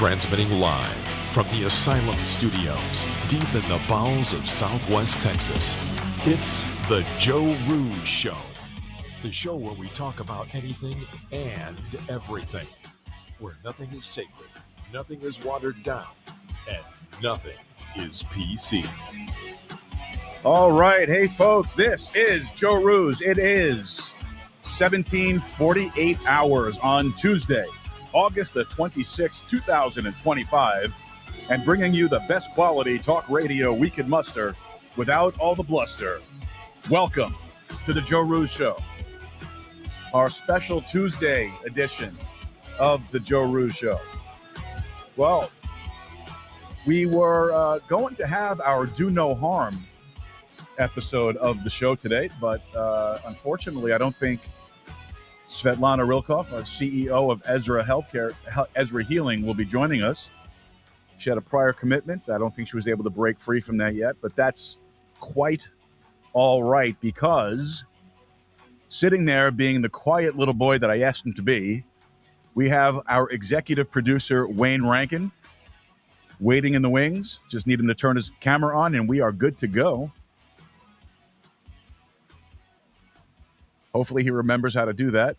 Transmitting live from the Asylum Studios, deep in the bowels of Southwest Texas. It's the Joe Rooz Show. The show where we talk about anything and everything. Where nothing is sacred, nothing is watered down, and nothing is PC. All right. Hey, folks, this is Joe Rooz. It is 17:48 hours on Tuesday, August the 26th, 2025, and bringing you the best quality talk radio we can muster without all the bluster. Welcome to the Joe Rooz Show, our special Tuesday edition of the Joe Rooz Show. Well, we were going to have our Do No Harm episode of the show today, but unfortunately, I don't think Svetlana Rilkoff, CEO of Ezra Healing, will be joining us. She had a prior commitment. I don't think she was able to break free from that yet, but that's quite all right, because sitting there being the quiet little boy that I asked him to be, we have our executive producer, Wayne Rankin, waiting in the wings. Just need him to turn his camera on, and we are good to go. Hopefully he remembers how to do that.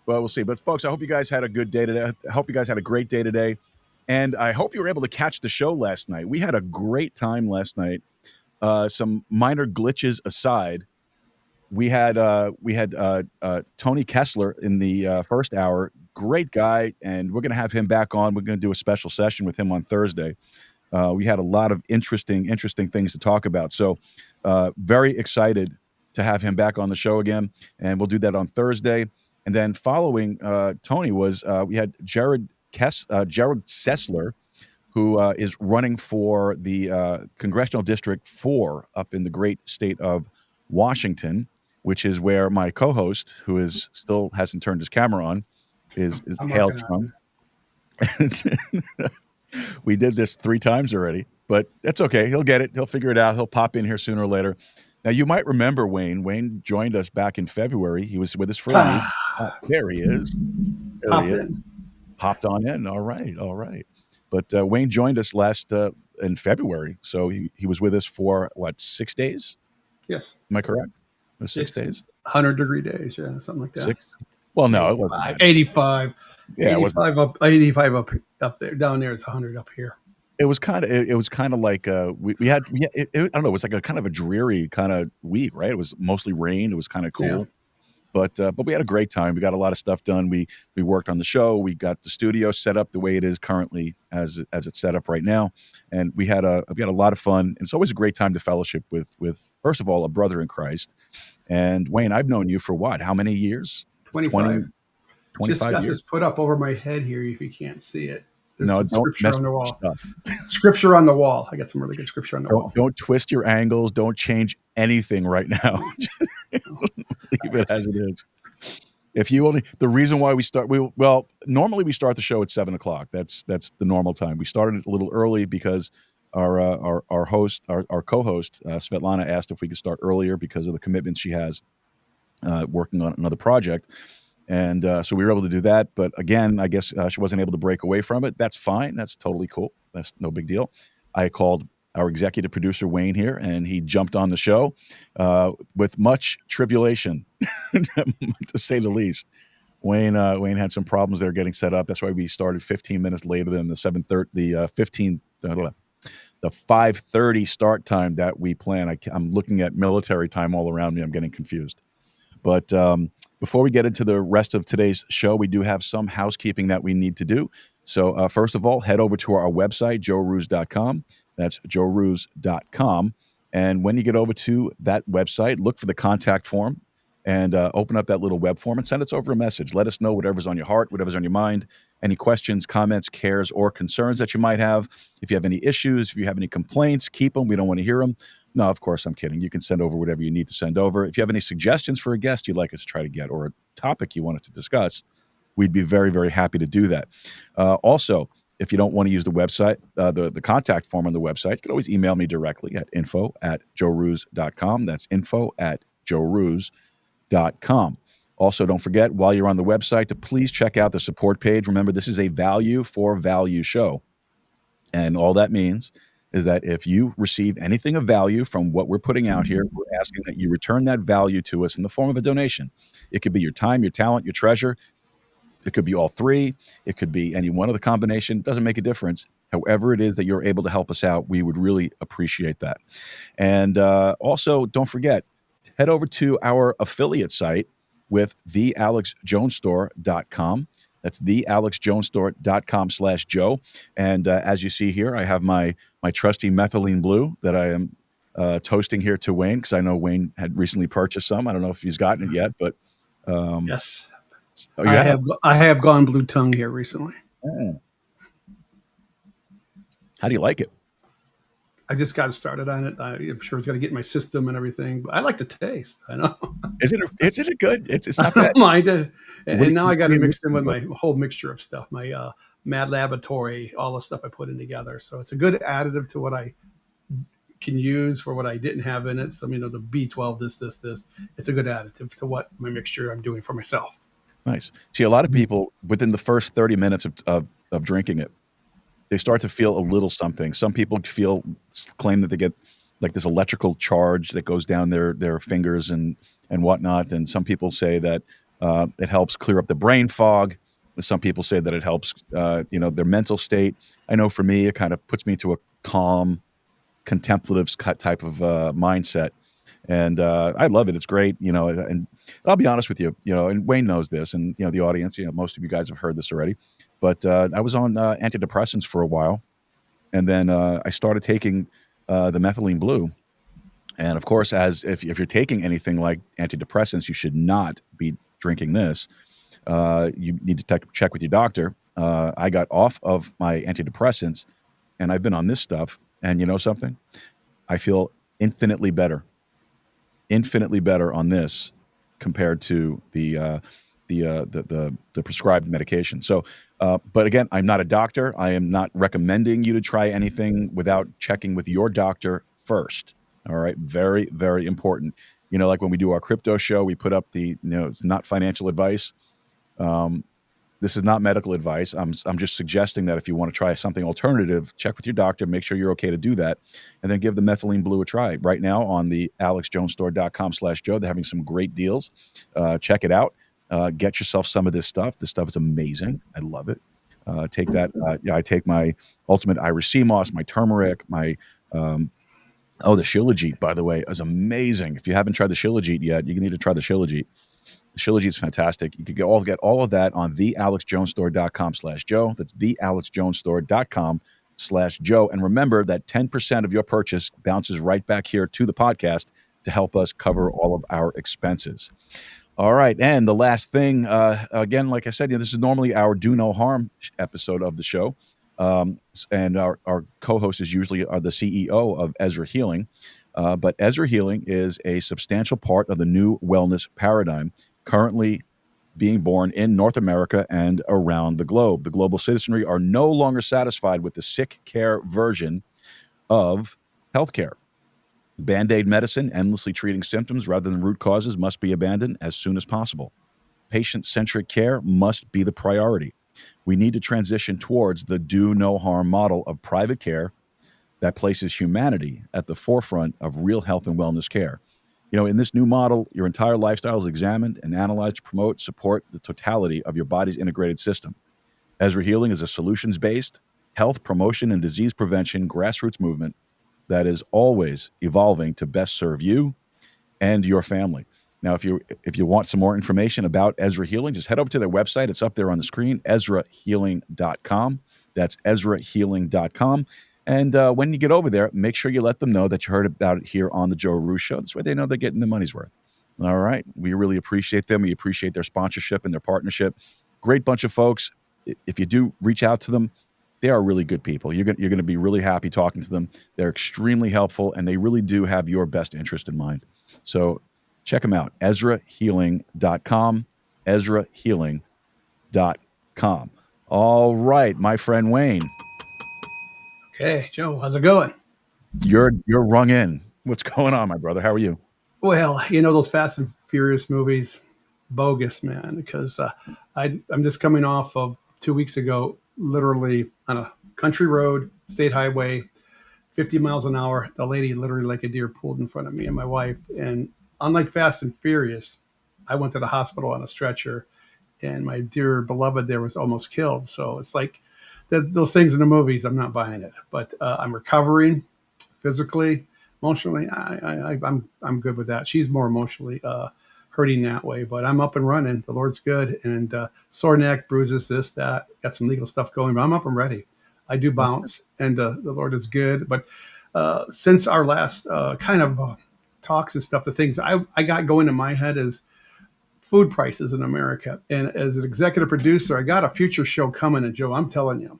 Well, we'll see. But, folks, I hope you guys had a good day today. I hope you guys had a great day today. And I hope you were able to catch the show last night. We had a great time last night. Some minor glitches aside, we had Tony Kessler in the first hour. Great guy, and we're going to have him back on. We're going to do a special session with him on Thursday. We had a lot of interesting things to talk about. So very excited to have him back on the show again, and we'll do that on Thursday. And then following Tony was we had Jared Sessler, who is running for the Congressional District 4 up in the great state of Washington, which is where my co-host, who is still hasn't turned his camera on, is hailed from. We did this 3 times already, but that's okay. He'll get it. He'll figure it out. He'll pop in here sooner or later. Now, you might remember Wayne. Wayne joined us back in February. He was with us for a week. There he is. Popped on in. All right. But Wayne joined us last in February. So he was with us for, 6 days? Yes. Am I correct? 6 days? 100-degree days, yeah, something like that. 6? Well, no, it wasn't. 85. Yeah, 85 up there. Down there, it's 100 up here. It was kind of like we had I don't know, it was like a kind of a dreary kind of week, right? It was mostly rain. It was kind of cool, yeah. But we had a great time. We got a lot of stuff done. We worked on the show. We got the studio set up the way it is currently as it's set up right now, and we had a lot of fun. It's always a great time to fellowship with first of all a brother in Christ. And Wayne, I've known you for what? How many years? 25. 25 Just got years. this put up over my head here. If you can't see it. There's No, don't mess on the with wall. stuff. Scripture on the wall. I got some really good scripture on the wall. Don't twist your angles. Don't change anything right now. Leave it as it is. If you only, the reason why we start, normally we start the show at 7:00. That's the normal time. We started it a little early because our co-host Svetlana asked if we could start earlier because of the commitments she has working on another project. And so we were able to do that. But again, I guess she wasn't able to break away from it. That's fine. That's totally cool. That's no big deal. I called our executive producer, Wayne, here, and he jumped on the show with much tribulation, to say the least. Wayne had some problems there getting set up. That's why we started 15 minutes later than the 5:30 start time that we plan. I'm looking at military time all around me. I'm getting confused. But before we get into the rest of today's show, we do have some housekeeping that we need to do. So first of all, head over to our website, joerooz.com. That's joerooz.com. And when you get over to that website, look for the contact form and open up that little web form and send us over a message. Let us know whatever's on your heart, whatever's on your mind, any questions, comments, cares, or concerns that you might have. If you have any issues, if you have any complaints, keep them. We don't want to hear them. No, of course, I'm kidding. You can send over whatever you need to send over. If you have any suggestions for a guest you'd like us to try to get or a topic you want us to discuss, we'd be very, very happy to do that. Also, if you don't want to use the website, the contact form on the website, you can always email me directly at info@joerooz.com. That's info@joerooz.com. Also, don't forget, while you're on the website, to please check out the support page. Remember, this is a value for value show. And all that means is that if you receive anything of value from what we're putting out here, we're asking that you return that value to us in the form of a donation. It could be your time, your talent, your treasure. It could be all three. It could be any one of the combination. It doesn't make a difference. However it is that you're able to help us out, we would really appreciate that. And also, don't forget, head over to our affiliate site with thealexjonesstore.com. That's thealexjonesstore.com/Joe. And as you see here, I have my trusty methylene blue that I am toasting here to Wayne, because I know Wayne had recently purchased some. I don't know if he's gotten it yet, but yes, oh, I have gone blue tongue here recently. Oh. How do you like it? I just got started on it. I'm sure it's got to get in my system and everything, but I like the taste. I know. Is it good? It's not I bad. don't mind it. And now I got to mix it in with my whole mixture of stuff, my Mad Laboratory, all the stuff I put in together. So it's a good additive to what I can use for what I didn't have in it. So, the B12, this. It's a good additive to what my mixture I'm doing for myself. Nice. See, a lot of people, within the first 30 minutes of drinking it, they start to feel a little something. Some people claim that they get like this electrical charge that goes down their fingers and whatnot. And some people say that it helps clear up the brain fog. Some people say that it helps, their mental state. I know for me, it kind of puts me into a calm, contemplative type of mindset. And I love it. It's great, and I'll be honest with you, and Wayne knows this, and, the audience, most of you guys have heard this already, but I was on antidepressants for a while, and then I started taking the methylene blue. And of course, if you're taking anything like antidepressants, you should not be drinking this. You need to check with your doctor. I got off of my antidepressants, and I've been on this stuff, and you know something? I feel infinitely better on this compared to the prescribed medication. So, but again, I'm not a doctor. I am not recommending you to try anything without checking with your doctor first. All right. Very, very important. Like when we do our crypto show, we put up it's not financial advice. This is not medical advice. I'm just suggesting that if you want to try something alternative, check with your doctor, make sure you're okay to do that, and then give the methylene blue a try. Right now on the alexjonesstore.com/Joe, they're having some great deals. Check it out. Get yourself some of this stuff. This stuff is amazing. I love it. Take that. I take my Ultimate Irish Sea Moss, my turmeric, my the Shilajit, by the way, is amazing. If you haven't tried the Shilajit yet, you need to try the Shilajit. Shilajit is fantastic. You could get all of that on thealexjonesstore.com/Joe. That's thealexjonesstore.com/Joe. And remember that 10% of your purchase bounces right back here to the podcast to help us cover all of our expenses. All right. And the last thing, again, like I said, this is normally our Do No Harm episode of the show. And our co-host is usually the CEO of Ezra Healing. But Ezra Healing is a substantial part of the new wellness paradigm currently being born in North America and around the globe. The global citizenry are no longer satisfied with the sick care version of healthcare. Band-aid medicine, endlessly treating symptoms rather than root causes, must be abandoned as soon as possible. Patient-centric care must be the priority. We need to transition towards the do no harm model of private care that places humanity at the forefront of real health and wellness care. In this new model, your entire lifestyle is examined and analyzed to promote, support the totality of your body's integrated system. Ezra Healing is a solutions-based health promotion and disease prevention grassroots movement that is always evolving to best serve you and your family. Now, if you want some more information about Ezra Healing, just head over to their website. It's up there on the screen, EzraHealing.com. That's EzraHealing.com. And when you get over there, make sure you let them know that you heard about it here on the Joe Rooz Show. This way they know they're getting the money's worth. All right. We really appreciate them. We appreciate their sponsorship and their partnership. Great bunch of folks. If you do reach out to them, they are really good people. You're going to be really happy talking to them. They're extremely helpful, and they really do have your best interest in mind. So check them out, EzraHealing.com, EzraHealing.com. All right, my friend Wayne. Okay, Joe, how's it going? You're rung in. What's going on, my brother? How are you? Well, those Fast and Furious movies, bogus, man, because I'm just coming off of 2 weeks ago, literally on a country road, state highway, 50 miles an hour. The lady literally like a deer pulled in front of me and my wife. And unlike Fast and Furious, I went to the hospital on a stretcher, and my dear beloved there was almost killed. So it's like those things in the movies. I'm not buying it, but I'm recovering physically, emotionally. I'm good with that. She's more emotionally hurting that way, but I'm up and running. The Lord's good, and sore neck, bruises, this, that. Got some legal stuff going, but I'm up and ready. I do bounce, and the Lord is good. But since our last talks and stuff, the things I got going in my head is food prices in America. And as an executive producer, I got a future show coming. And Joe, I'm telling you,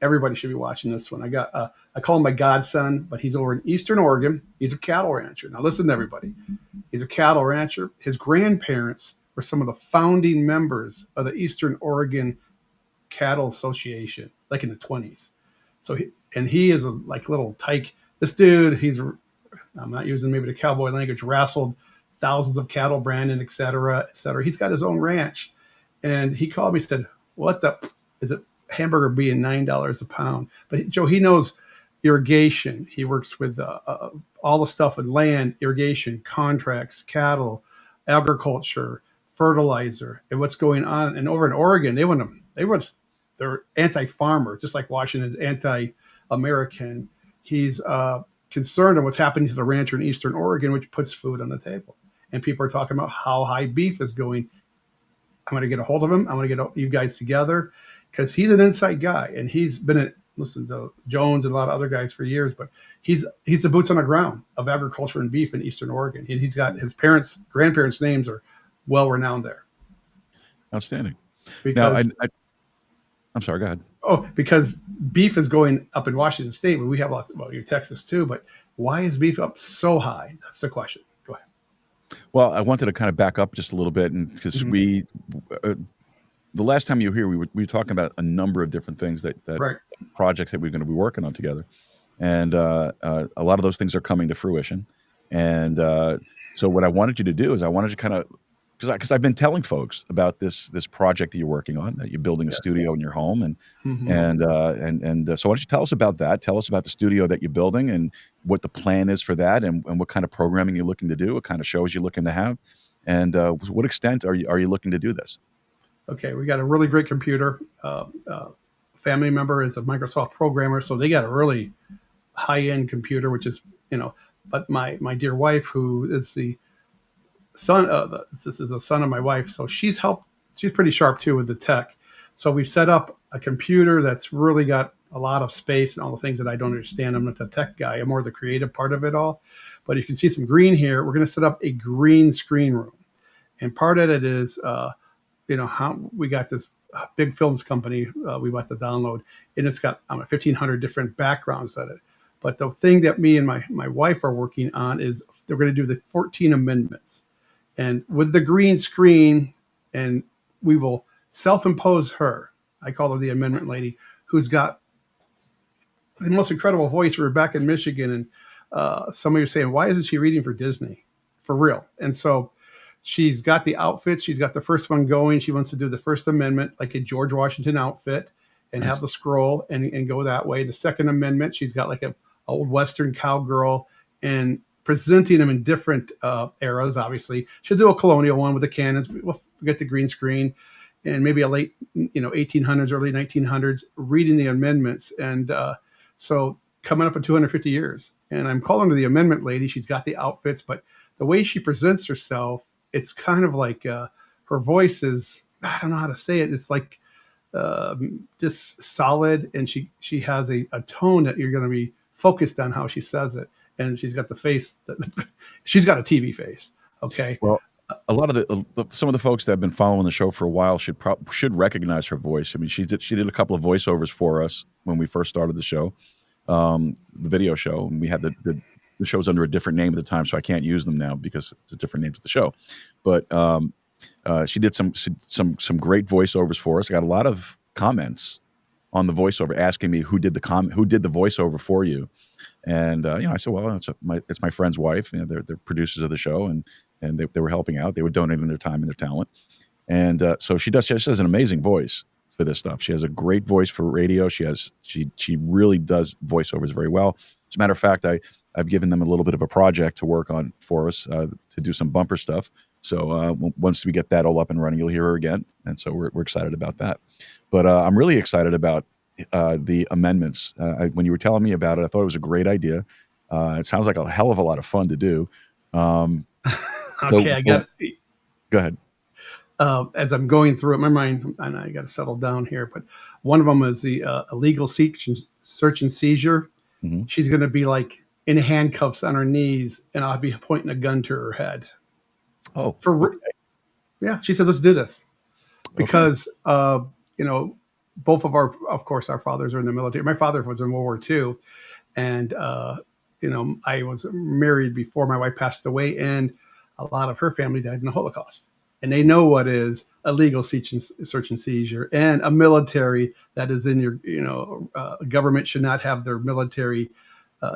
everybody should be watching this one. I call him my godson, but he's over in Eastern Oregon. He's a cattle rancher. Now listen to everybody. He's a cattle rancher. His grandparents were some of the founding members of the Eastern Oregon Cattle Association, like in the 20s. So he is a like little tyke. This dude, I'm not using maybe the cowboy language, wrestled thousands of cattle, branding, et cetera, et cetera. He's got his own ranch. And he called me and said, what the, is it hamburger being $9 a pound? But Joe, he knows irrigation. He works with all the stuff with land, irrigation, contracts, cattle, agriculture, fertilizer, and what's going on. And over in Oregon, they're anti-farmer, just like Washington's anti-American. He's concerned on what's happening to the rancher in Eastern Oregon, which puts food on the table. And people are talking about how high beef is going. I'm going to get a hold of him. I'm going to get you guys together because he's an inside guy, and he's been listen to Jones and a lot of other guys for years, but he's the boots on the ground of agriculture and beef in Eastern Oregon. He's got his grandparents' names are well renowned there. Outstanding. Because, now, I'm sorry, go ahead. Oh, because beef is going up in Washington State, but we have lots of, you're Texas too, but why is beef up so high? That's the question. Go ahead. Well, I wanted to kind of back up just a little bit, and because the last time you were here, we were talking about a number of different things that right. projects that we're going to be working on together, and a lot of those things are coming to fruition. And so, what I wanted you to do is I wanted to kind of because I've been telling folks about this project that you're working on, that you're building a studio in your home, and so why don't you tell us about that? Tell us about the studio that you're building and what the plan is for that, and what kind of programming you're looking to do, what kind of shows you're looking to have, and to what extent are you looking to do this? Okay, we got a really great computer. Family member is a Microsoft programmer, so they got a really high-end computer, which is But my dear wife, who is the son, this is a son of my wife, so she's pretty sharp too with the tech. So we've set up a computer that's really got a lot of space and all the things that I don't understand. I'm not the tech guy. I'm more the creative part of it all. But you can see some green here. We're going to set up a green screen room. And part of it is, how we got this big films company we bought the download, and it's got 1,500 different backgrounds on it. But the thing that me and my wife are working on is they're going to do the 14 amendments. And with the green screen, and we will self-impose her. I call her the amendment lady, who's got the most incredible voice. We're back in Michigan, and some of you are saying, why isn't she reading for Disney? For real. And so she's got the outfits. She's got the first one going. She wants to do the First Amendment, like a George Washington outfit, and have the scroll and go that way. The Second Amendment, she's got like a old Western cowgirl, and presenting them in different eras, obviously. She'll do a colonial one with the cannons. We'll get the green screen, and maybe a late 1800s, early 1900s, reading the amendments. And so coming up in 250 years. And I'm calling her the amendment lady. She's got the outfits, but the way she presents herself, it's kind of like her voice is, I don't know how to say it. It's like just solid, and she has a tone that you're going to be focused on how she says it. And she's got the face she's got a TV face. Okay. Well, a lot of some of the folks that have been following the show for a while should recognize her voice. I mean, she did a couple of voiceovers for us when we first started the show, the video show, and we had the show's under a different name at the time, so I can't use them now because it's different names of the show. But she did some great voiceovers for us. I got a lot of comments on the voiceover asking me who did the voiceover for you. And I said, well, it's my friend's wife. They're producers of the show, and and they were helping out. They were donating their time and their talent. And so she has an amazing voice for this stuff. She has a great voice for radio. She really does voiceovers very well. As a matter of fact, I've given them a little bit of a project to work on for us to do some bumper stuff. So once we get that all up and running, you'll hear her again. And so we're excited about that. But I'm really excited about the amendments. When you were telling me about it, I thought it was a great idea. It sounds like a hell of a lot of fun to do. Okay, go ahead. As I'm going through it, my mind, and I got to settle down here, but one of them is the illegal search and seizure. Mm-hmm. She's going to be like in handcuffs on her knees, and I'll be pointing a gun to her head. Oh, Yeah, she says, let's do this because, both of our fathers are in the military. My father was in World War II, and, I was married before my wife passed away, and a lot of her family died in the Holocaust. And they know what is illegal search and seizure, and a military that is in your, government should not have their military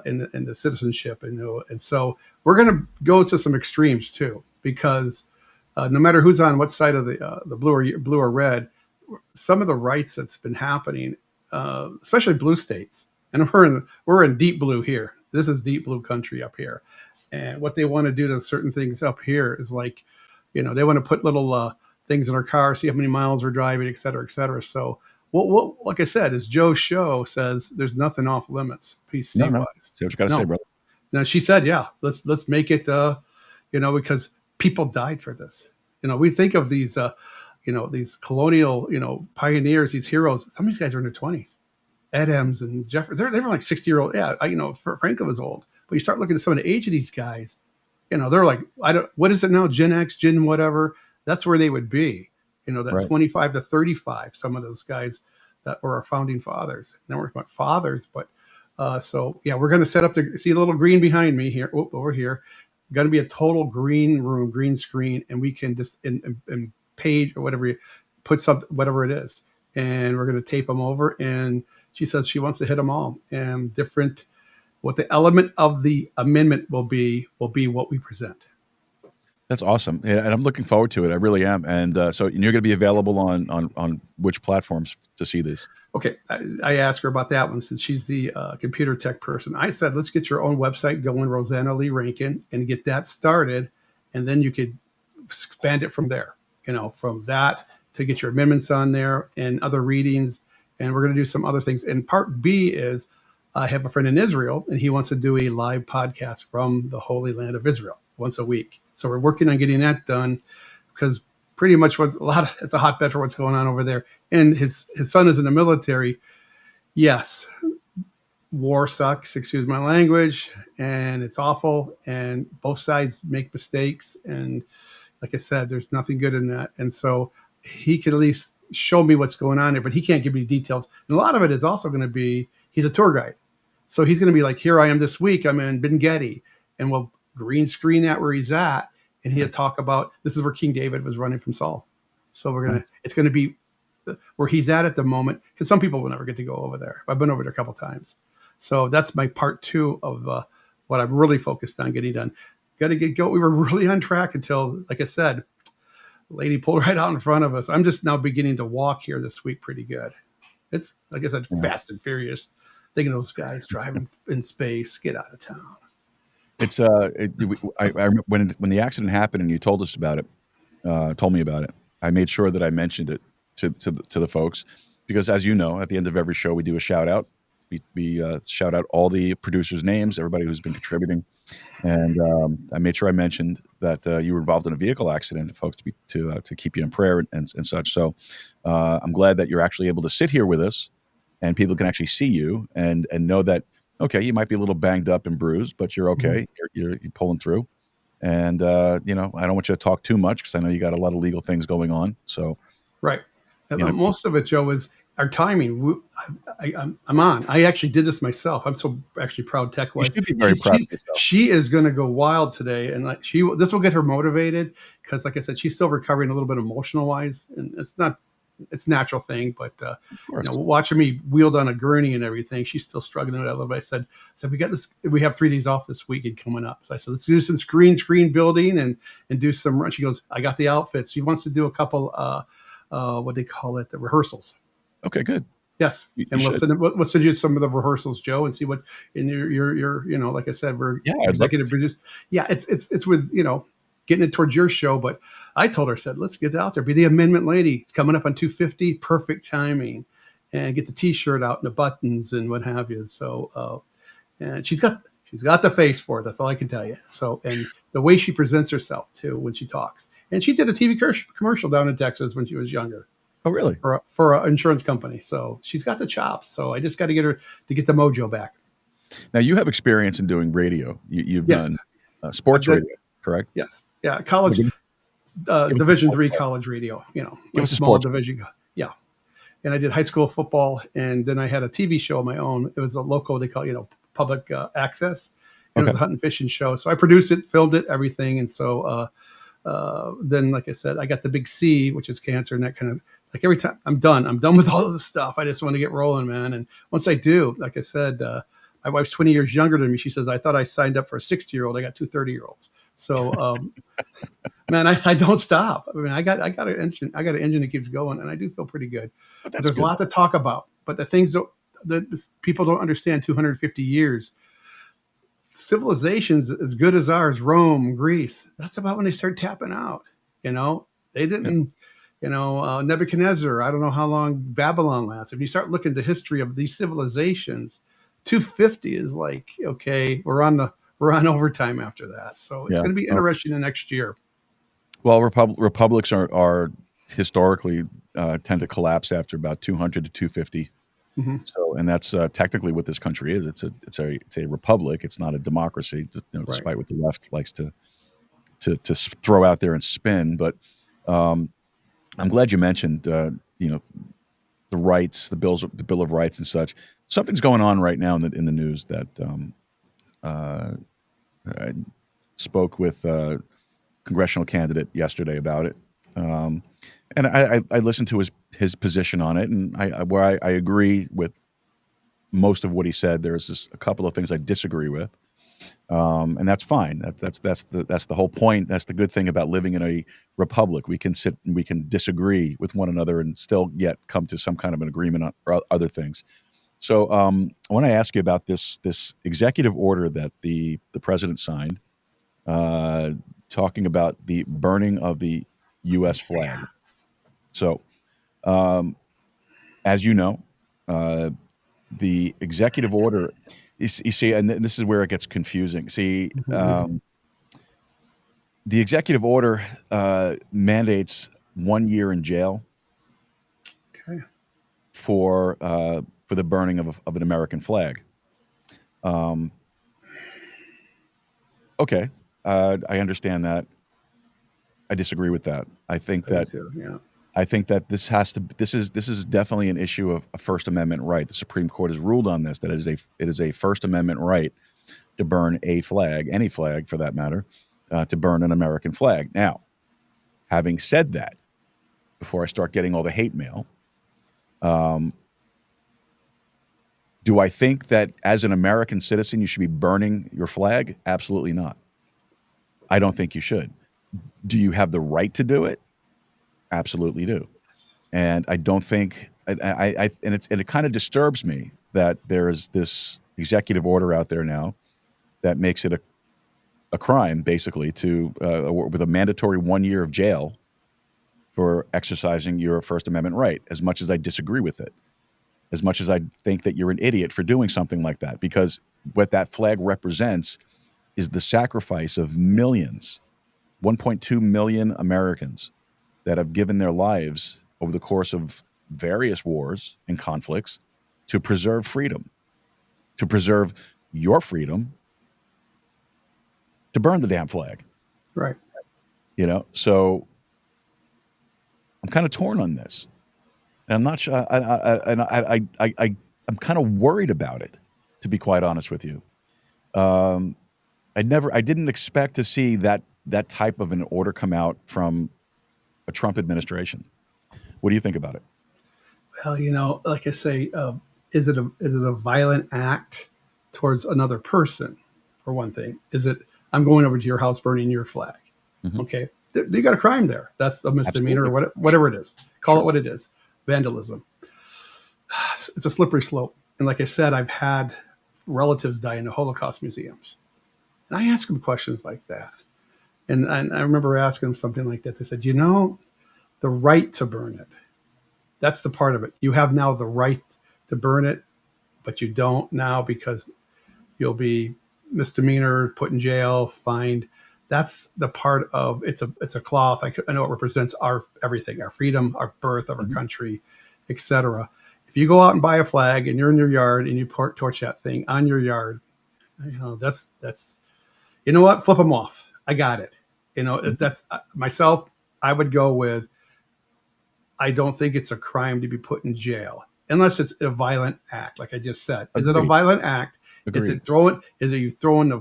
in the citizenship, and so we're going to go to some extremes too, because no matter who's on what side of the blue or red, some of the rights that's been happening, especially blue states, and we're in deep blue here. This is deep blue country up here, and what they want to do to certain things up here is like, they want to put little things in our car, see how many miles we're driving, et cetera, et cetera. So, like I said, as Joe's show says, there's nothing off limits. PC wise. No. See what you got to say, brother. Now she said, yeah, let's make it, because people died for this. We think of these, these colonial, pioneers, these heroes. Some of these guys are in their 20s. Adams and Jeffrey, they're like 60-year-old. Yeah, Franklin was old, but you start looking at some of the age of these guys. They're like, what is it now? Gen X, Gen whatever. That's where they would be. That right. 25 to 35. Some of those guys that were our founding fathers. Now we're about fathers, but so yeah, we're going to set up see a little green behind me here. Over here, going to be a total green room, green screen, and we can just in page or whatever put something, whatever it is, and we're going to tape them over. And she says she wants to hit them all and different. What the element of the amendment will be what we present. That's awesome, and I'm looking forward to it. I really am. And so you're going to be available on which platforms to see this? Okay, I asked her about that one since she's the computer tech person. I said, let's get your own website going, Rosanna Lee Rankin, and get that started, and then you could expand it from there. From that to get your amendments on there and other readings, and we're going to do some other things. And part B is I have a friend in Israel, and he wants to do a live podcast from the Holy Land of Israel once a week. So we're working on getting that done because pretty much it's a hotbed for what's going on over there. And his son is in the military. Yes, war sucks, excuse my language, and it's awful. And both sides make mistakes. And like I said, there's nothing good in that. And so he can at least show me what's going on there, but he can't give me details. And a lot of it is also going to be, he's a tour guide. So he's going to be like, here I am this week. I'm in Ben Gedi, and we'll green screen that where he's at. And he'll talk about, this is where King David was running from Saul. So it's going to be where he's at the moment. Because some people will never get to go over there. I've been over there a couple of times. So that's my part 2 of what I'm really focused on getting done. Got to get going. We were really on track until, like I said, lady pulled right out in front of us. I'm just now beginning to walk here this week pretty good. It's, like I said, fast and furious. Thinking of those guys driving in space, get out of town. It's when the accident happened and you told us about it, told me about it. I made sure that I mentioned it to the folks because, as you know, at the end of every show we do a shout out. We shout out all the producers' names, everybody who's been contributing, and I made sure I mentioned that you were involved in a vehicle accident, folks, to keep you in prayer and such. So I'm glad that you're actually able to sit here with us, and people can actually see you and know that. Okay, you might be a little banged up and bruised, but you're okay. You're pulling through, and I don't want you to talk too much because I know you got a lot of legal things going on. So, right, most of it, Joe, is our timing. I'm on. I actually did this myself. I'm so actually proud tech-wise. You should be very proud of yourself. She is going to go wild today, and this will get her motivated because, like I said, she's still recovering a little bit emotional-wise, and it's not it's a natural thing, but Of course. watching me wheeled on a gurney and everything, she's still struggling with it a little bit. I said, we have 3 days off this weekend coming up. So I said, let's do some screen building and do some. She goes, I got the outfits. She wants to do a couple, what they call it, the rehearsals. Okay, good. Yes, and we'll send you some of the rehearsals, Joe, and see what. And you're like I said, we're executive producer. Yeah, it's with getting it towards your show. But I told her, said, let's get out there, be the amendment lady. It's coming up on 250, perfect timing, and get the T-shirt out and the buttons and what have you. So, and she's got the face for it. That's all I can tell you. So, and the way she presents herself too when she talks, and she did a TV commercial down in Texas when she was younger. Oh, really? For an insurance company. So she's got the chops. So I just got to get her to get the mojo back. Now you have experience in doing radio. You've done sports radio, correct? Yes. Yeah. College, Division III college radio. A small division. Yeah. And I did high school football, and then I had a TV show of my own. It was a local, they call public access. It was a hunt and fishing show. So I produced it, filmed it, everything, and so. Then, like I said, I got the big C, which is cancer, and that kind of every time I'm done with all of this stuff. I just want to get rolling, man. And once I do, like I said, my wife's 20 years younger than me. She says, I thought I signed up for a 60-year-old. I got 2 30-year-olds. So, man, I don't stop. I mean, I got an engine that keeps going, and I do feel pretty good. But there's a lot to talk about. But the things that people don't understand, 250 years, civilizations as good as ours, Rome, Greece, that's about when they start tapping out. They didn't, Nebuchadnezzar, I don't know how long Babylon lasts. If you start looking at the history of these civilizations, 250 is like, okay, we're on overtime after that. So it's going to be interesting the next year. Well, republics are historically tend to collapse after about 200 to 250. Mm-hmm. So, and that's technically what this country is. It's a republic. It's not a democracy, despite what the left likes to throw out there and spin. But I'm glad you mentioned the rights, the Bill of Rights and such. Something's going on right now in the news that I spoke with a congressional candidate yesterday about it. And I listened to his position on it, and I agree with most of what he said. There's just a couple of things I disagree with, and that's fine. That's the whole point. That's the good thing about living in a republic. We can disagree with one another and still yet come to some kind of an agreement on other things. So I want to ask you about this executive order that the president signed, talking about the burning of the U.S. flag. So, as you know, the executive order, you see, and this is where it gets confusing. See, the executive order mandates 1 year in jail for the burning of an American flag. Okay, I understand that. I disagree with that. I think that this is definitely an issue of a First Amendment right. The Supreme Court has ruled on this, that it is a First Amendment right to burn a flag, any flag for that matter, to burn an American flag. Now, having said that, before I start getting all the hate mail, do I think that as an American citizen you should be burning your flag? Absolutely not. I don't think you should. Do you have the right to do it? Absolutely do. And I don't think, and it kind of disturbs me that there is this executive order out there now that makes it a crime, basically, with a mandatory 1 year of jail for exercising your First Amendment right. As much as I disagree with it, as much as I think that you're an idiot for doing something like that, because what that flag represents is the sacrifice of millions, 1.2 million Americans that have given their lives over the course of various wars and conflicts to preserve freedom, to preserve your freedom to burn the damn flag. Right. So I'm kind of torn on this. And I'm not sure, I'm kind of worried about it, to be quite honest with you. I didn't expect to see that type of an order come out from a Trump administration. What do you think about it? Well, like I say, is it a violent act towards another person? For one thing, is it? I'm going over to your house, burning your flag. Mhm. Okay, you got a crime there. That's a misdemeanor, Absolutely. or whatever it is. Call Sure. it what it is. Vandalism. It's a slippery slope. And like I said, I've had relatives die in the Holocaust museums, and I ask them questions like that. And I remember asking them something like that. They said, the right to burn it. That's the part of it. You have now the right to burn it, but you don't now because you'll be misdemeanor, put in jail, fined. That's the part of it's a cloth. I know it represents our everything, our freedom, our birth of our country, etc. If you go out and buy a flag and you're in your yard and you torch that thing on your yard, that's you know what? Flip them off. I got it. That's myself. I would go with. I don't think it's a crime to be put in jail unless it's a violent act, like I just said. Is it a Agreed. violent act? Agreed. Is it you throwing the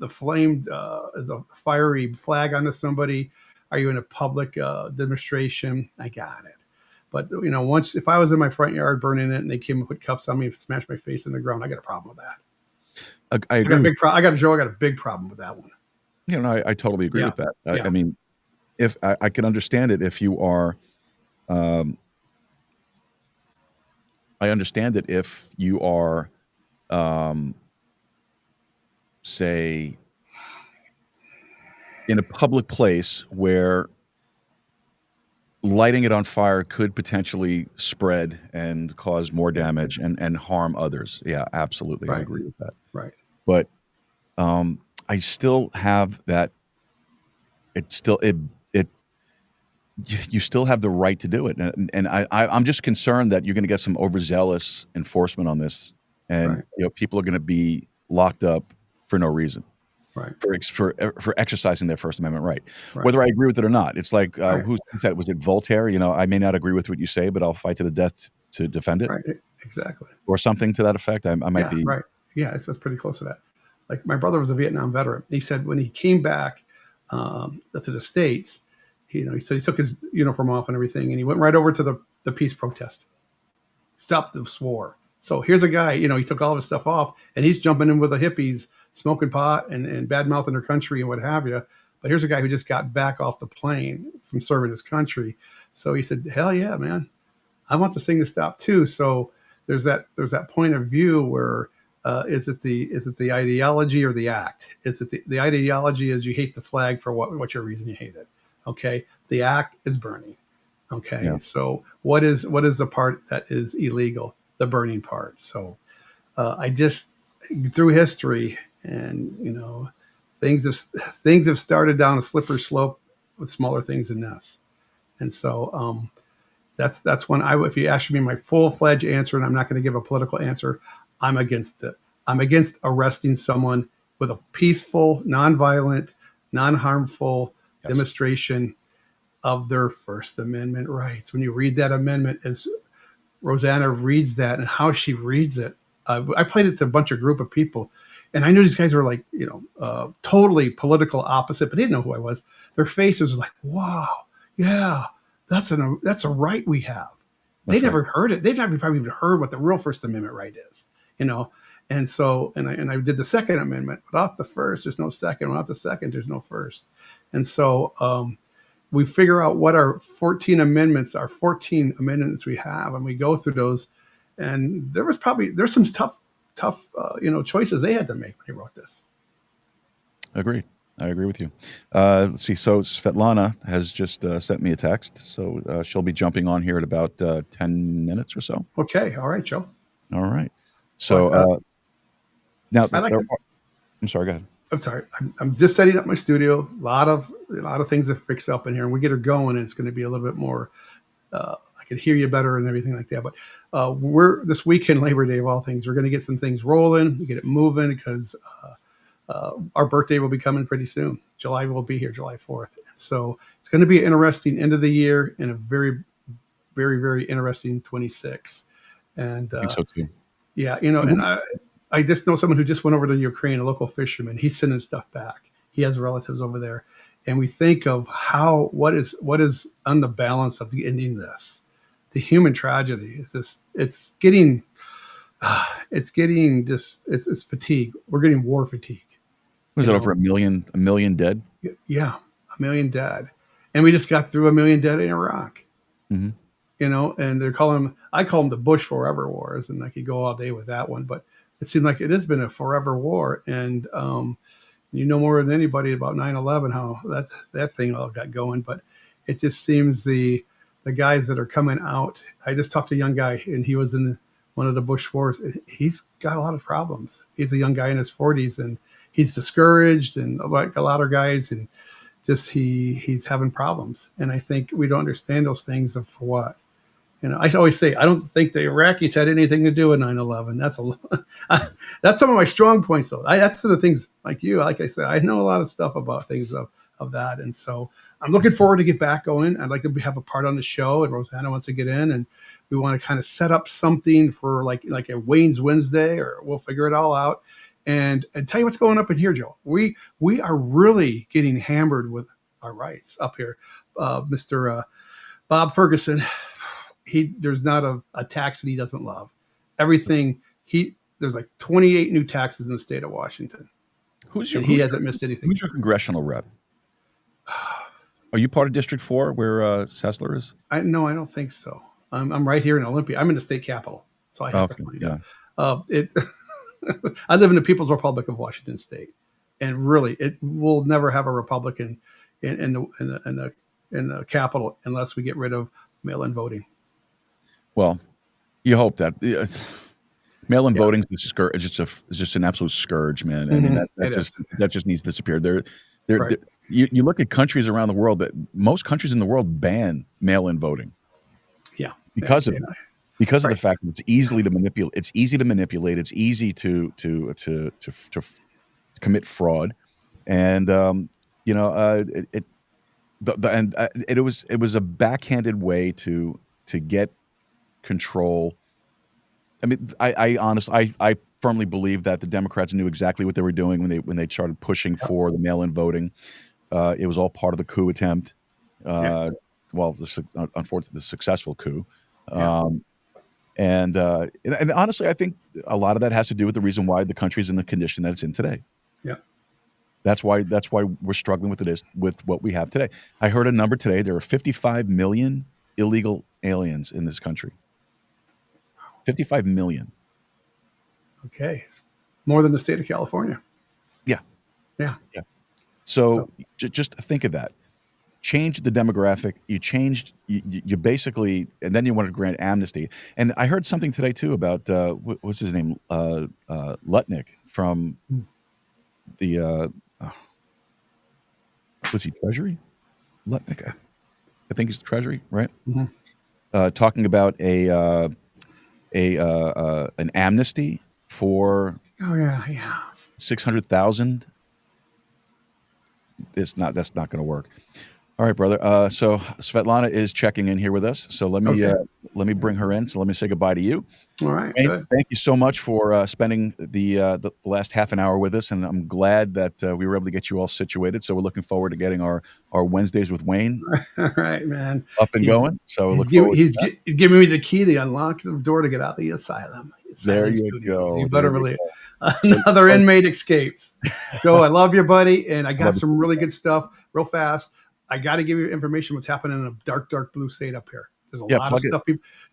flamed, the fiery flag onto somebody? Are you in a public demonstration? I got it. But if I was in my front yard burning it and they came and put cuffs on me and smashed my face in the ground, I got a problem with that. I agree. I got a big problem with that one. I totally agree with that. Yeah. I mean, if I can understand it, if you are, I understand it if you are, say, in a public place where lighting it on fire could potentially spread and cause more damage and harm others. Yeah, absolutely. Right. I agree with that. Right. But I still have that. You still have the right to do it, and I'm just concerned that you're going to get some overzealous enforcement on this, and Right. People are going to be locked up for no reason, Right. for exercising their First Amendment right, Right. whether I agree with it or not. It's like Right. who said, was it Voltaire? I may not agree with what you say, but I'll fight to the death to defend it, Right. Exactly. or something to that effect. I might be right. Yeah, it's pretty close to that. Like my brother was a Vietnam veteran. He said when he came back to the States, he said he took his uniform off and everything, and he went right over to the peace protest. Stop this war. So here's a guy, he took all of his stuff off, and he's jumping in with the hippies, smoking pot and bad mouthing their country and what have you. But here's a guy who just got back off the plane from serving his country. So he said, hell yeah, man, I want this thing to stop too. So there's that point of view where is it the ideology or the act? Is it the ideology is you hate the flag for what's your reason you hate it? Okay. The act is burning. Okay. Yeah. So what is the part that is illegal? The burning part. So I just through history and things have started down a slippery slope with smaller things than this. And so that's when if you ask me my full-fledged answer, and I'm not going to give a political answer, I'm against it. I'm against arresting someone with a peaceful, nonviolent, non-harmful demonstration of their First Amendment rights. When you read that amendment, as Rosanna reads that and how she reads it, I played it to a bunch of group of people, and I knew these guys were like, totally political opposite, but they didn't know who I was. Their faces were like, wow, yeah, that's a right we have. They never heard it. They've never probably even heard what the real First Amendment right is, And so, and I did the Second Amendment. Without the first, there's no second. Without the second, there's no first. And so we figure out what our 14 amendments we have, and we go through those. And there's some tough choices they had to make when they wrote this. Agreed. I agree with you. Let's see. So Svetlana has just sent me a text. So she'll be jumping on here in about 10 minutes or so. Okay. All right, Joe. All right. So now, I'm sorry. Go ahead. I'm sorry. I'm just setting up my studio. A lot of things to fix up in here, and we get her going, and it's going to be a little bit more. I could hear you better and everything like that. But we're this weekend, Labor Day of all things, we're going to get some things rolling, get it moving because our birthday will be coming pretty soon. July will be here, July 4th. So it's going to be an interesting end of the year and a very, very, very interesting 26. And I think so too. Yeah, and I just know someone who just went over to Ukraine, a local fisherman. He's sending stuff back. He has relatives over there. And we think of what is on the balance of ending this. the human tragedy. It's getting it's fatigue. We're getting war fatigue. Was it over a million dead? Yeah, a million dead, and we just got through a million dead in Iraq. Mm-hmm. And I call them the Bush forever wars, and I could go all day with that one, but it seemed like it has been a forever war. And you know more than anybody about 9/11, how that thing all got going. But it just seems the guys that are coming out. I just talked to a young guy, and he was in one of the Bush wars. He's got a lot of problems. He's a young guy in his 40s, and he's discouraged, and like a lot of guys, and just he's having problems. And I think we don't understand those things of for what. I always say, I don't think the Iraqis had anything to do with 9/11. That's some of my strong points, though. That's sort of things like you. Like I said, I know a lot of stuff about things of that. And so I'm looking forward to get back going. I'd like to have a part on the show, and Rosanna wants to get in, and we want to kind of set up something for like a Wayne's Wednesday, or we'll figure it all out. And tell you what's going up in here, Joe. We are really getting hammered with our rights up here. Mr. Bob Ferguson, there's not a tax that he doesn't love. Everything there's like 28 new taxes in the state of Washington. He hasn't missed anything. Who's your congressional rep? Are you part of District 4 where Sessler is? No, I don't think so. I'm right here in Olympia. I'm in the state capitol, so I have to find out. I live in the People's Republic of Washington State, and really, it will never have a Republican in the Capitol unless we get rid of mail-in voting. Well, you hope that mail-in voting is just an absolute scourge, man. I mean, that just needs to disappear. You look at countries around the world that most countries in the world ban mail-in voting. Yeah, because of the fact that it's easy to manipulate. It's easy to commit fraud, and it was a backhanded way to get control. I mean, I firmly believe that the Democrats knew exactly what they were doing when they started pushing for the mail-in voting. It was all part of the coup attempt. Well, unfortunately, the successful coup. And honestly, I think a lot of that has to do with the reason why the country's in the condition that it's in today. Yeah, that's why we're struggling with what we have today. I heard a number today. There are 55 million illegal aliens in this country. 55 million. Okay, more than the state of California. Yeah. So just think of that. Change the demographic. You basically, and then you want to grant amnesty. And I heard something today too about what's his name, Lutnick from the was he Treasury? Lutnick, I think he's the Treasury, right? Mm-hmm. Talking about an amnesty for 600,000. That's not going to work. All right, brother. So Svetlana is checking in here with us. So let me bring her in. So let me say goodbye to you. All right. Thank you so much for spending the last half an hour with us, and I'm glad that we were able to get you all situated. So we're looking forward to getting our Wednesdays with Wayne. All right, man. Up and going. So he's giving me the key to unlock the door to get out of the asylum. There you go. You better believe. Another inmate escapes. Joe, I love you, buddy, and I got some really good stuff. Real fast, I got to give you information what's happening in a dark blue state up here. There's a lot of stuff.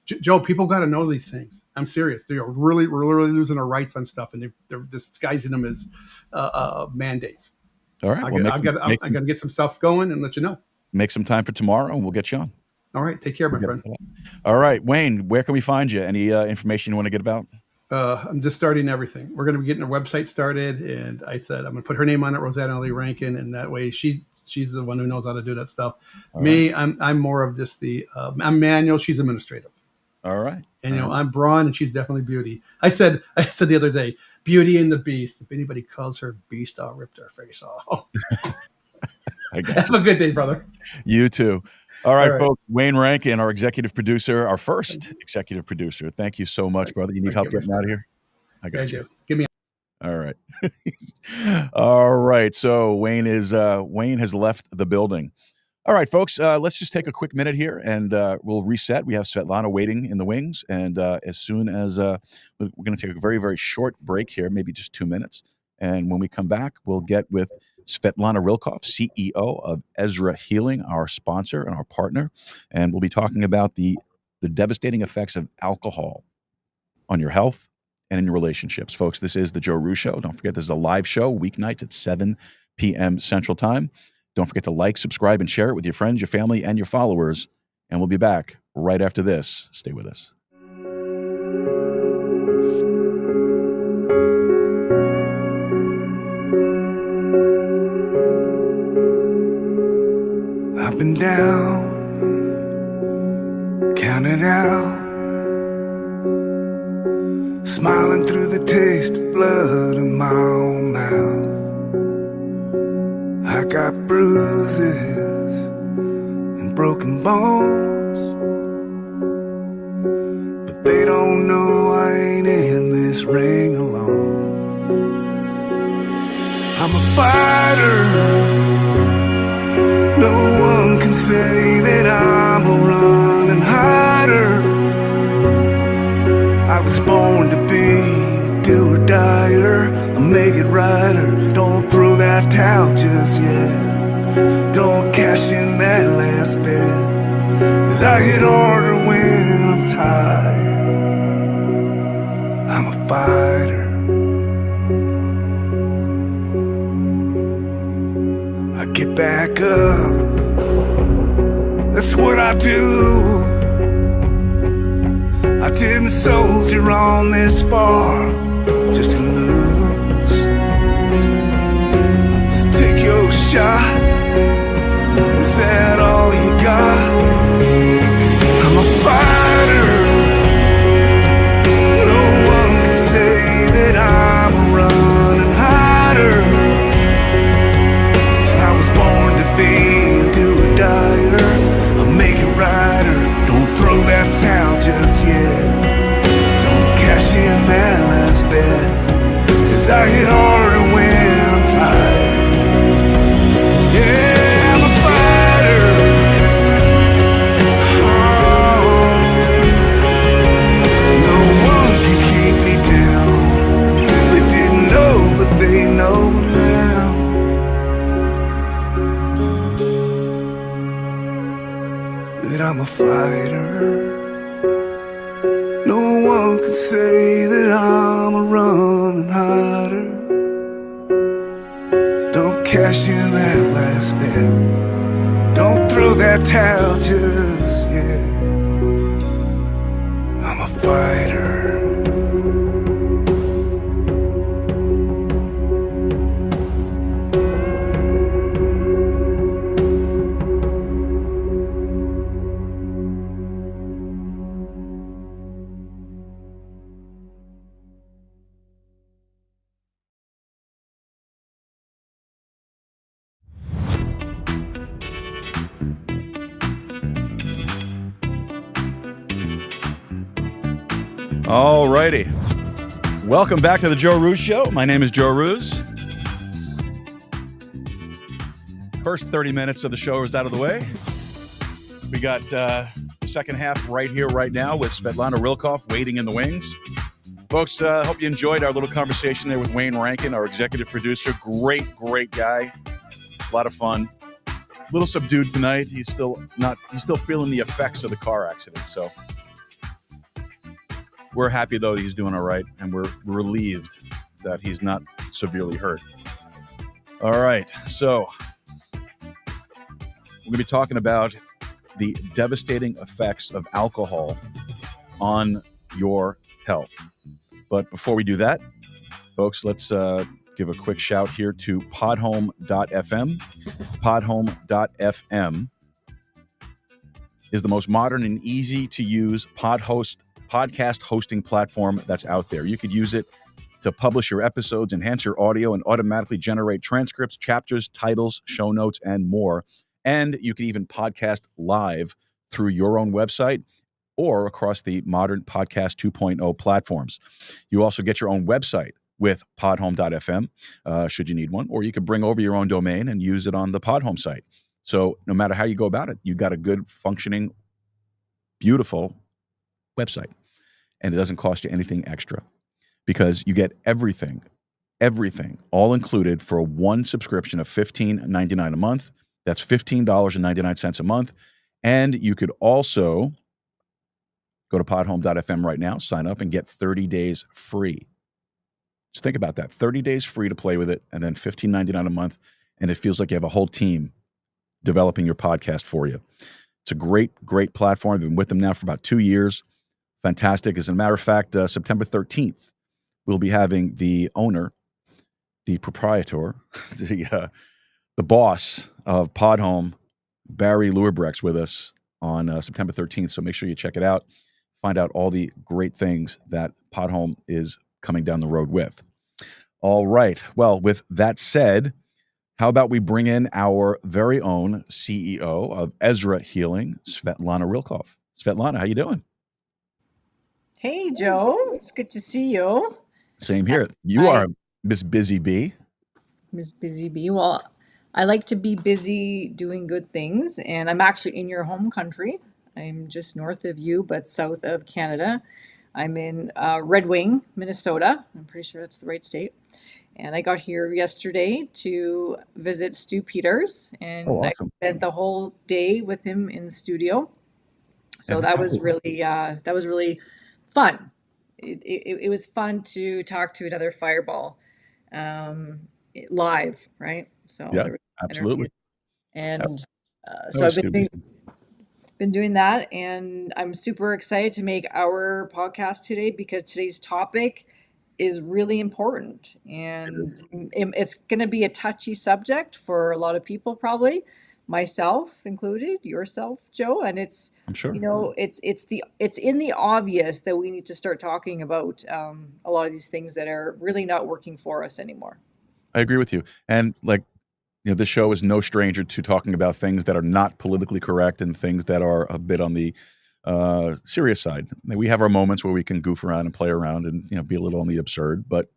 Joe, people got to know these things. I'm serious. They are really losing their rights on stuff, and they're disguising them as mandates. All right. I got to get some stuff going and let you know. Make some time for tomorrow, and we'll get you on. All right. Take care, my friend. All right, Wayne, where can we find you? Any information you want to get about? I'm just starting everything. We're going to be getting a website started, and I said I'm going to put her name on it, Rosanna Rankin, and that way she's the one who knows how to do that stuff. All Me, right. I'm more of just I'm manual. She's administrative. All right. And I'm brawn, and she's definitely beauty. I said the other day, Beauty and the Beast. If anybody calls her Beast, I'll rip their face off. Have a good day, brother. You too. All right, folks. Wayne Rankin, our executive producer, our first executive producer. Thank you so much, brother. You need help getting out of here? I got you. Give me. All right. All right. So Wayne has left the building. All right, folks, let's just take a quick minute here and we'll reset. We have Svetlana waiting in the wings. And as soon as we're going to take a very, very short break here, maybe just 2 minutes. And when we come back, we'll get with Svetlana Rilkoff, CEO of Ezra Healing, our sponsor and our partner. And we'll be talking about the devastating effects of alcohol on your health and in your relationships. Folks, this is the Joe Rooz Show. Don't forget, this is a live show, weeknights at 7 p.m. Central Time. Don't forget to like, subscribe, and share it with your friends, your family, and your followers. And we'll be back right after this. Stay with us. I've been down, counted out, smiling through the taste of blood in my own mouth. I got bruises and broken bones, but they don't know I ain't in this ring alone. I'm a fighter, no one can say that I'm a running hider. I was born to be a do or dyer, a make it righter. Don't throw that towel just yet. Don't cash in that last bet, 'cause I hit harder when I'm tired. I'm a fighter. I get back up, that's what I do. I didn't soldier on this far just to lose. So take your shot, is that all you got? I'm a fighter, no one can say that I'm a running hider. I was born to be a do-or-dyer, a make-it-righter. Don't throw that towel just yet. Don't cash in that last bet, 'cause I hit harder when I'm tired. Yeah, I'm a fighter. Oh, no one can keep me down. They didn't know, but they know now. That I'm a fighter. No one can say that I'm a running hider. Don't cash in that last bet. Don't throw that towel just yet. I'm a fighter. All righty. Welcome back to the Joe Rooz Show. My name is Joe Rooz. First 30 minutes of the show is out of the way. We got the second half right here, right now, with Svetlana Rilkoff waiting in the wings. Folks, hope you enjoyed our little conversation there with Wayne Rankin, our executive producer. Great guy. A lot of fun. A little subdued tonight. He's still feeling the effects of the car accident. So we're happy, though, that he's doing all right, and we're relieved that he's not severely hurt. All right, so we're going to be talking about the devastating effects of alcohol on your health. But before we do that, folks, let's give a quick shout here to podhome.fm. Podhome.fm is the most modern and easy to use podcast hosting platform that's out there. You could use it to publish your episodes, enhance your audio, and automatically generate transcripts, chapters, titles, show notes, and more. And you can even podcast live through your own website or across the modern Podcast 2.0 platforms. You also get your own website with podhome.fm, should you need one, or you could bring over your own domain and use it on the Podhome site. So no matter how you go about it, you got a good functioning, beautiful website, and it doesn't cost you anything extra because you get everything all included for one subscription of $15.99 a month. That's $15.99 a month. And you could also go to podhome.fm right now, sign up, and get 30 days free. Just think about that. 30 days free to play with it, and then $15.99 a month, and it feels like you have a whole team developing your podcast for you. It's a great, great platform. I've been with them now for about 2 years. Fantastic. As a matter of fact, September 13th, we'll be having the owner, the proprietor, the boss of Podhome, Barry Luerbrechts, with us on September 13th. So make sure you check it out. Find out all the great things that Podhome is coming down the road with. All right. Well, with that said, how about we bring in our very own CEO of Ezra Healing, Svetlana Rilkoff. Svetlana, how you doing? Hey, Joe. It's good to see you. Same here. You are Miss Busy Bee. Miss Busy Bee. Well, I like to be busy doing good things, and I'm actually in your home country. I'm just north of you, but south of Canada. I'm in Red Wing, Minnesota. I'm pretty sure that's the right state. And I got here yesterday to visit Stu Peters, and Oh, awesome. I spent the whole day with him in the studio. So that was really fun. It was fun to talk to another Fireball live, right? So Yeah, there was absolutely. and That so was I've stupid. been doing that, and I'm super excited to make our podcast today because today's topic is really important, and it's going to be a touchy subject for a lot of people, probably myself included, yourself, Joe, and it's I'm sure. it's in the obvious that we need to start talking about a lot of these things that are really not working for us anymore. I agree with you. And this show is no stranger to talking about things that are not politically correct and things that are a bit on the serious side. We have our moments where we can goof around and play around and be a little on the absurd, but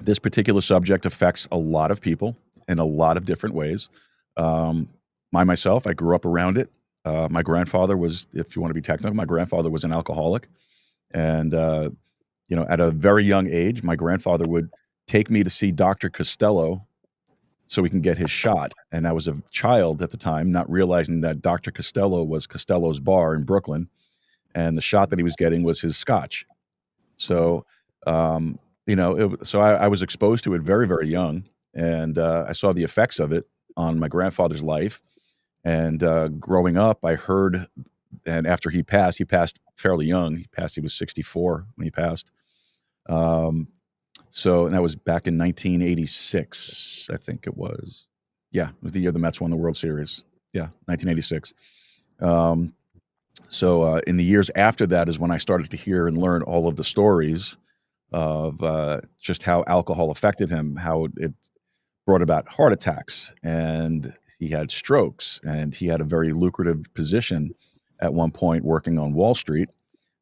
this particular subject affects a lot of people in a lot of different ways. Myself, I grew up around it. My grandfather was, if you want to be technical, my grandfather was an alcoholic. And, at a very young age, my grandfather would take me to see Dr. Costello so we can get his shot. And I was a child at the time, not realizing that Dr. Costello was Costello's bar in Brooklyn. And the shot that he was getting was his scotch. So, I was exposed to it very, very young. And I saw the effects of it on my grandfather's life. And growing up, I heard, and after he passed fairly young. He was 64 when he passed. And that was back in 1986, I think it was. Yeah, it was the year the Mets won the World Series. Yeah, 1986. In the years after that is when I started to hear and learn all of the stories of just how alcohol affected him, how it brought about heart attacks, and he had strokes, and he had a very lucrative position at one point working on Wall Street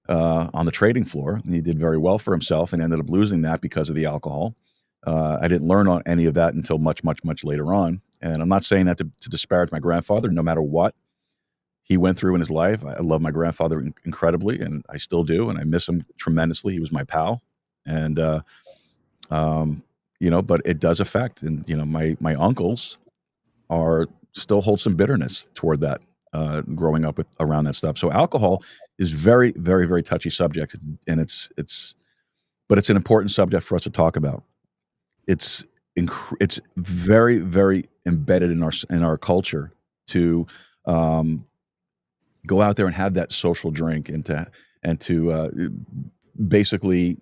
on the trading floor. And he did very well for himself and ended up losing that because of the alcohol. I didn't learn on any of that until much, much, much later on. And I'm not saying that to disparage my grandfather, no matter what he went through in his life. I love my grandfather incredibly, and I still do, and I miss him tremendously. He was my pal. And, but it does affect. And, my uncles still hold some bitterness toward that, growing up around that stuff. So alcohol is very, very, very touchy subject. And but it's an important subject for us to talk about. It's very, very embedded in our culture to go out there and have that social drink and to basically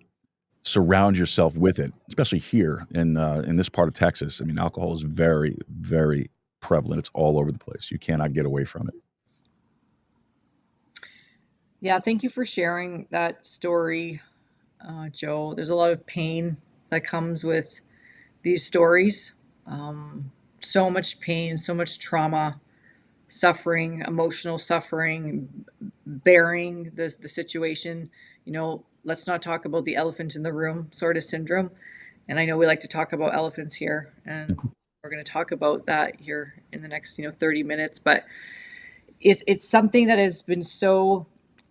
surround yourself with it, especially here in this part of Texas. I mean, alcohol is very, very prevalent. It's all over the place. You cannot get away from it. Yeah, thank you for sharing that story, Joe. There's a lot of pain that comes with these stories. So much pain, so much trauma, suffering, emotional suffering, bearing the situation. Let's not talk about the elephant in the room sort of syndrome. And I know we like to talk about elephants here. And we're going to talk about that here in the next 30 minutes, but it's something that has been so,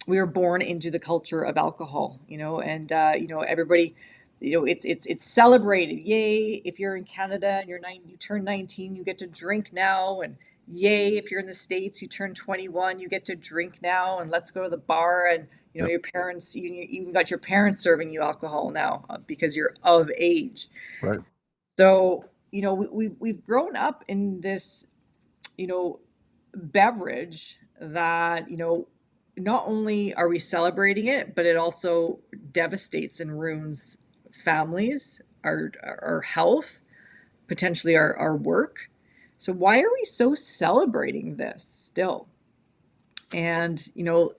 we were born into the culture of alcohol, and everybody, it's celebrated. Yay, if you're in Canada and you turn 19, you get to drink now, and yay, if you're in the States, you turn 21, you get to drink now, and let's go to the bar, and Yep. your parents, you even got your parents serving you alcohol now, because you're of age. Right. So we've grown up in this beverage that not only are we celebrating it, but it also devastates and ruins families, our health, potentially our work. So why are we so celebrating this still? And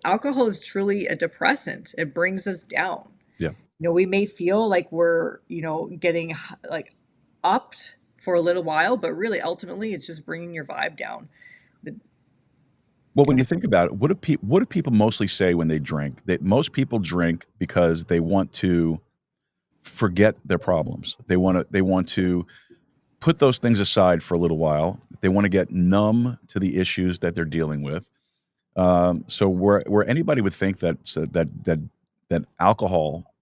alcohol is truly a depressant. It brings us down. Yeah. We may feel like we're getting like upped for a little while, but really ultimately it's just bringing your vibe down. Well, when you think about it, what do people mostly say when they drink? That most people drink because they want to forget their problems. They want to put those things aside for a little while. They want to get numb to the issues that they're dealing with. So where anybody would think that alcohol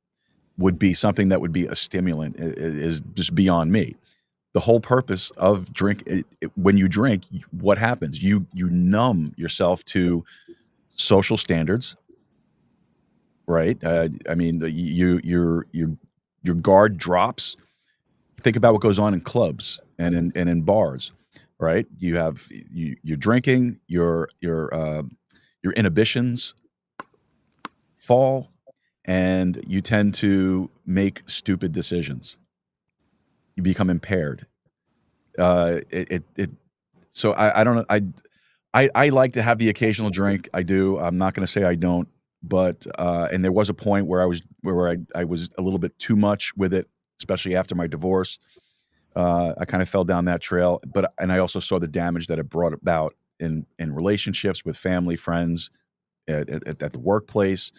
would be something that would be a stimulant is just beyond me. The whole purpose of when you drink, what happens? You numb yourself to social standards, right? I mean, your guard drops. Think about what goes on in clubs and in bars, right? You're drinking, your inhibitions fall, and you tend to make stupid decisions. You become impaired. So I don't know. I like to have the occasional drink. I do. I'm not going to say I don't, but and there was a point where I was a little bit too much with it, especially after my divorce. I kind of fell down that trail, and I also saw the damage that it brought about in relationships with family, friends, at the workplace.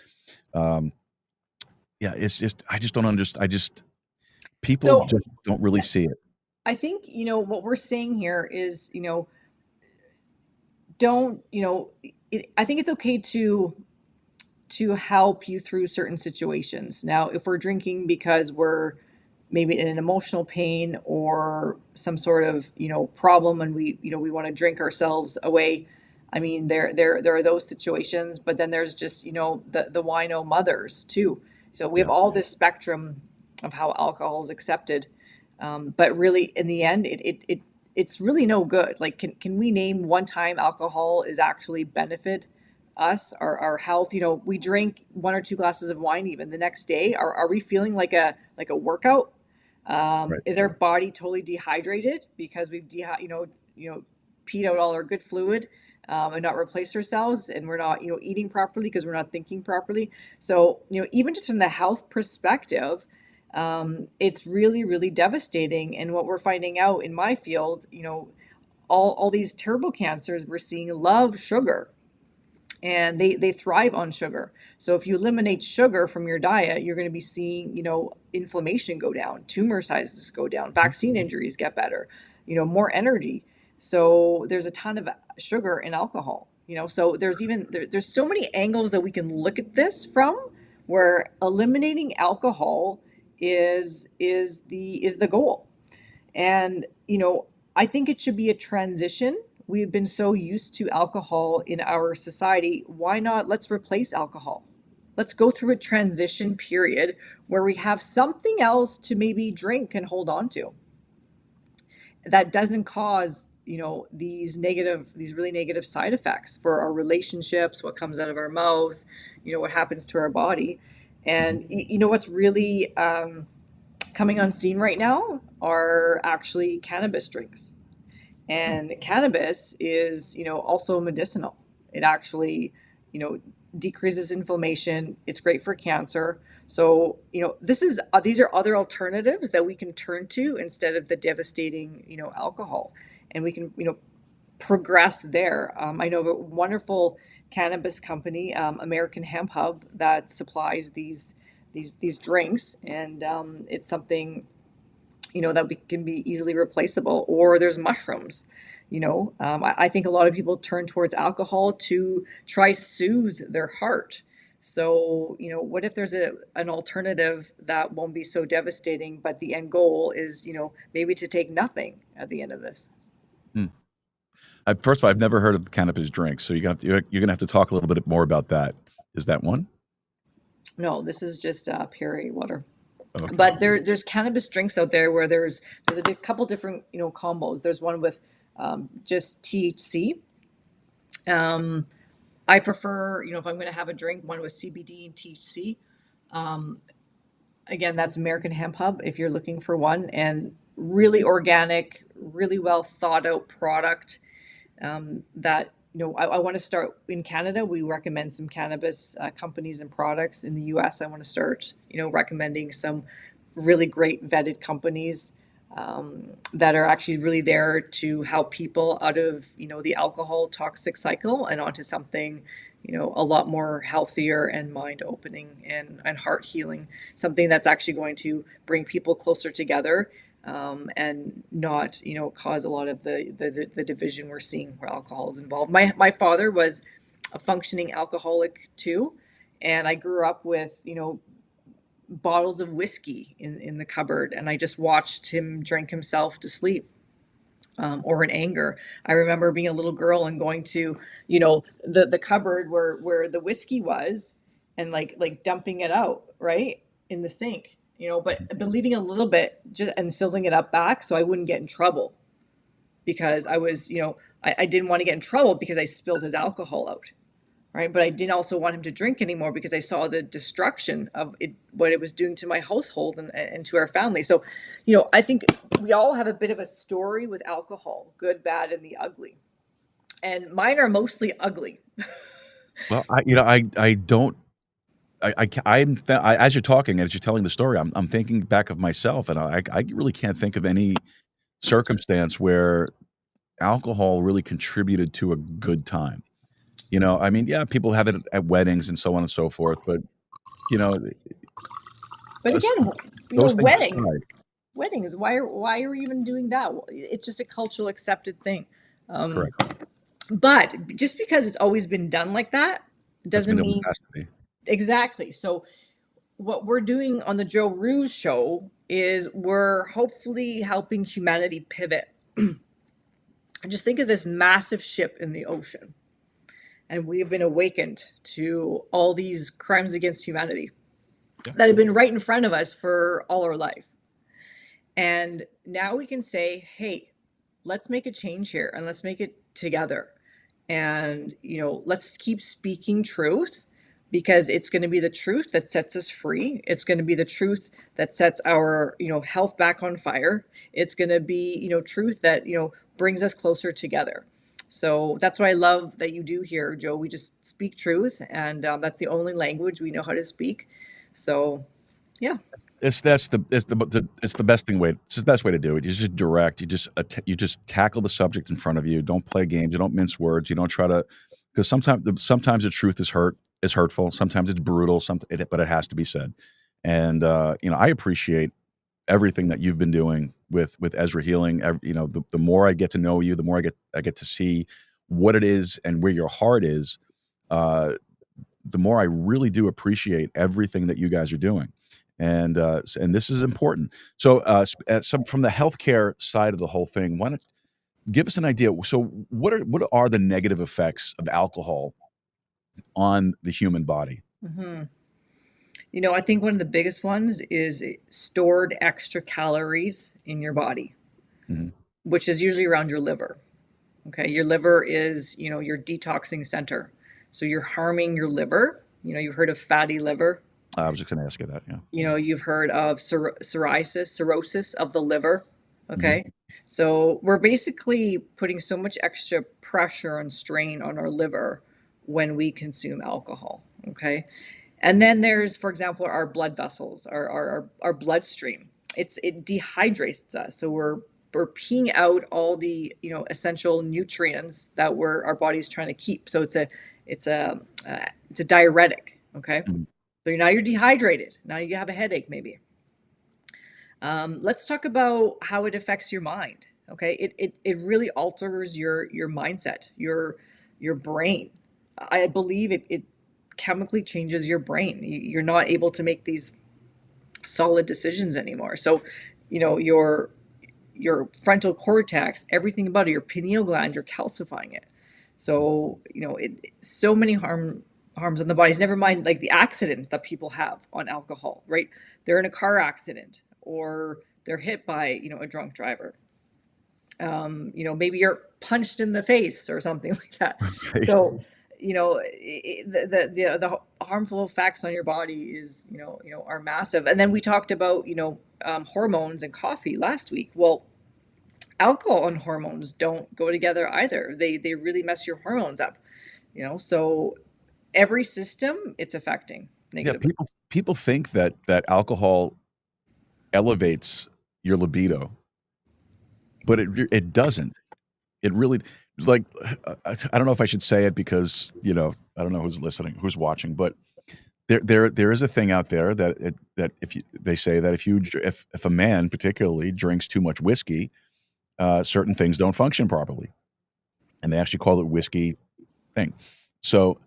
Yeah, it's just I just don't understand. People just don't really see it. I think what we're saying here is don't I think it's okay to help you through certain situations. Now, if we're drinking because we're maybe in an emotional pain or some sort of problem, and we want to drink ourselves away, I mean, there are those situations, but then there's just the wino mothers too. So we have all this spectrum of how alcohol is accepted, but really in the end it's really no good. Like, can we name one time alcohol is actually benefit us, our health? We drink 1 or 2 glasses of wine, even the next day, are we feeling like a workout? Right. Is our body totally dehydrated because we've peed out all our good fluid, and not replaced ourselves, and we're not eating properly because we're not thinking properly? So even just from the health perspective, it's really, really devastating. And what we're finding out in my field, all these turbo cancers we're seeing love sugar, and they thrive on sugar. So if you eliminate sugar from your diet, you're going to be seeing inflammation go down, tumor sizes go down, vaccine injuries get better, more energy. So there's a ton of sugar in alcohol, so there's so many angles that we can look at this from, where eliminating alcohol is the goal. And I think it should be a transition. We've been so used to alcohol in our society. Why not? Let's replace alcohol. Let's go through a transition period where we have something else to maybe drink and hold on to that doesn't cause these really negative side effects for our relationships, what comes out of our mouth, what happens to our body. And what's really coming on scene right now are actually cannabis drinks. And cannabis is, also medicinal. It actually, decreases inflammation. It's great for cancer. So, these are other alternatives that we can turn to instead of the devastating, alcohol. And we can, progress there. I know of a wonderful cannabis company, American Hemp Hub, that supplies these drinks, and it's something that can be easily replaceable, or there's mushrooms. I think a lot of people turn towards alcohol to try soothe their heart. So, what if there's an alternative that won't be so devastating, but the end goal is, maybe to take nothing at the end of this? Hmm. First of all, I've never heard of cannabis drinks, so you're gonna have to talk a little bit more about that. Is that one? No, this is just Perrier water. Okay. But there's cannabis drinks out there where there's a couple different combos. There's one with just THC. I prefer, if I'm going to have a drink, one with CBD and THC. Again, that's American Hemp Hub if you're looking for one, and really organic, really well thought out product that I want to start in Canada. We recommend some cannabis companies and products. In the US, I want to start recommending some really great vetted companies that are actually really there to help people out of the alcohol toxic cycle and onto something a lot more healthier and mind opening and heart healing, something that's actually going to bring people closer together, and not cause a lot of the division we're seeing where alcohol is involved. My father was a functioning alcoholic too, and I grew up with bottles of whiskey in the cupboard, and I just watched him drink himself to sleep, or in anger. I remember being a little girl and going to the cupboard where the whiskey was, and like dumping it out right in the sink, but leaving a little bit just and filling it up back so I wouldn't get in trouble, because I was I didn't want to get in trouble because I spilled his alcohol out. Right. But I didn't also want him to drink anymore because I saw the destruction of it, what it was doing to my household and to our family. So, I think we all have a bit of a story with alcohol, good, bad, and the ugly. And mine are mostly ugly. Well, I don't. As you're talking, as you're telling the story, I'm thinking back of myself, and I really can't think of any circumstance where alcohol really contributed to a good time. I mean, yeah, people have it at weddings and so on and so forth, but But as- again, those things weddings. aside, Weddings. Why are we even doing that? It's just a cultural accepted thing. correct. But just because it's always been done like that doesn't It mean has to be. exactly. So what we're doing on the Joe Rooz show is we're hopefully helping humanity pivot. Just think of this massive ship in the ocean, and we've been awakened to all these crimes against humanity that have been right in front of us for all our life. And now we can say, hey, let's make a change here, and let's make it together. And, let's keep speaking truth, because it's going to be the truth that sets us free. It's going to be the truth that sets our, health back on fire. It's going to be, truth that, brings us closer together. So that's what I love that you do here, Joe. We just speak truth, and that's the only language we know how to speak. So, yeah. It's the best thing way. It's the best way to do it. You just direct. You just tackle the subject in front of you. Don't play games. You don't mince words. You don't try to, because sometimes the truth is hurtful. Sometimes it's brutal. But it has to be said. And I appreciate everything that you've been doing with Ezra Healing. The more I get to know you, the more I get to see what it is and where your heart is. The more I really do appreciate everything that you guys are doing. And this is important. So, from the healthcare side of the whole thing, why don't give us an idea? So, what are the negative effects of alcohol on the human body? Mm-hmm. I think one of the biggest ones is stored extra calories in your body, Mhm. which is usually around your liver. Okay, your liver is your detoxing center, so you're harming your liver. You've heard of fatty liver. I was just going to ask you that. Yeah. You've heard of cirrhosis of the liver. Okay. So we're basically putting so much extra pressure and strain on our liver when we consume alcohol. Okay. And then there's, for example, our blood vessels, our bloodstream. It dehydrates us. So we're peeing out all the, essential nutrients that our body's trying to keep. So it's a diuretic. Okay. Mhm. So now you're dehydrated. Now you have a headache maybe. Let's talk about how it affects your mind. Okay, it really alters your mindset, your brain. I believe it chemically changes your brain. You're not able to make these solid decisions anymore. So, your frontal cortex, everything about it, your pineal gland, you're calcifying it. So, so many harms on the bodies. Never mind like the accidents that people have on alcohol, right? They're in a car accident or they're hit by, a drunk driver. Maybe you're punched in the face or something like that. Right. So, the harmful effects on your body is, are massive. And then we talked about, hormones and coffee last week. Well, alcohol and hormones don't go together either. They really mess your hormones up, so every system it's affecting Yeah, negatively. people think that alcohol elevates your libido, but it doesn't. It really, like, I don't know if I should say it because I don't know who's listening, who's watching, but there is a thing out there that they say that if a man particularly drinks too much whiskey, certain things don't function properly, and they actually call it whiskey thing. So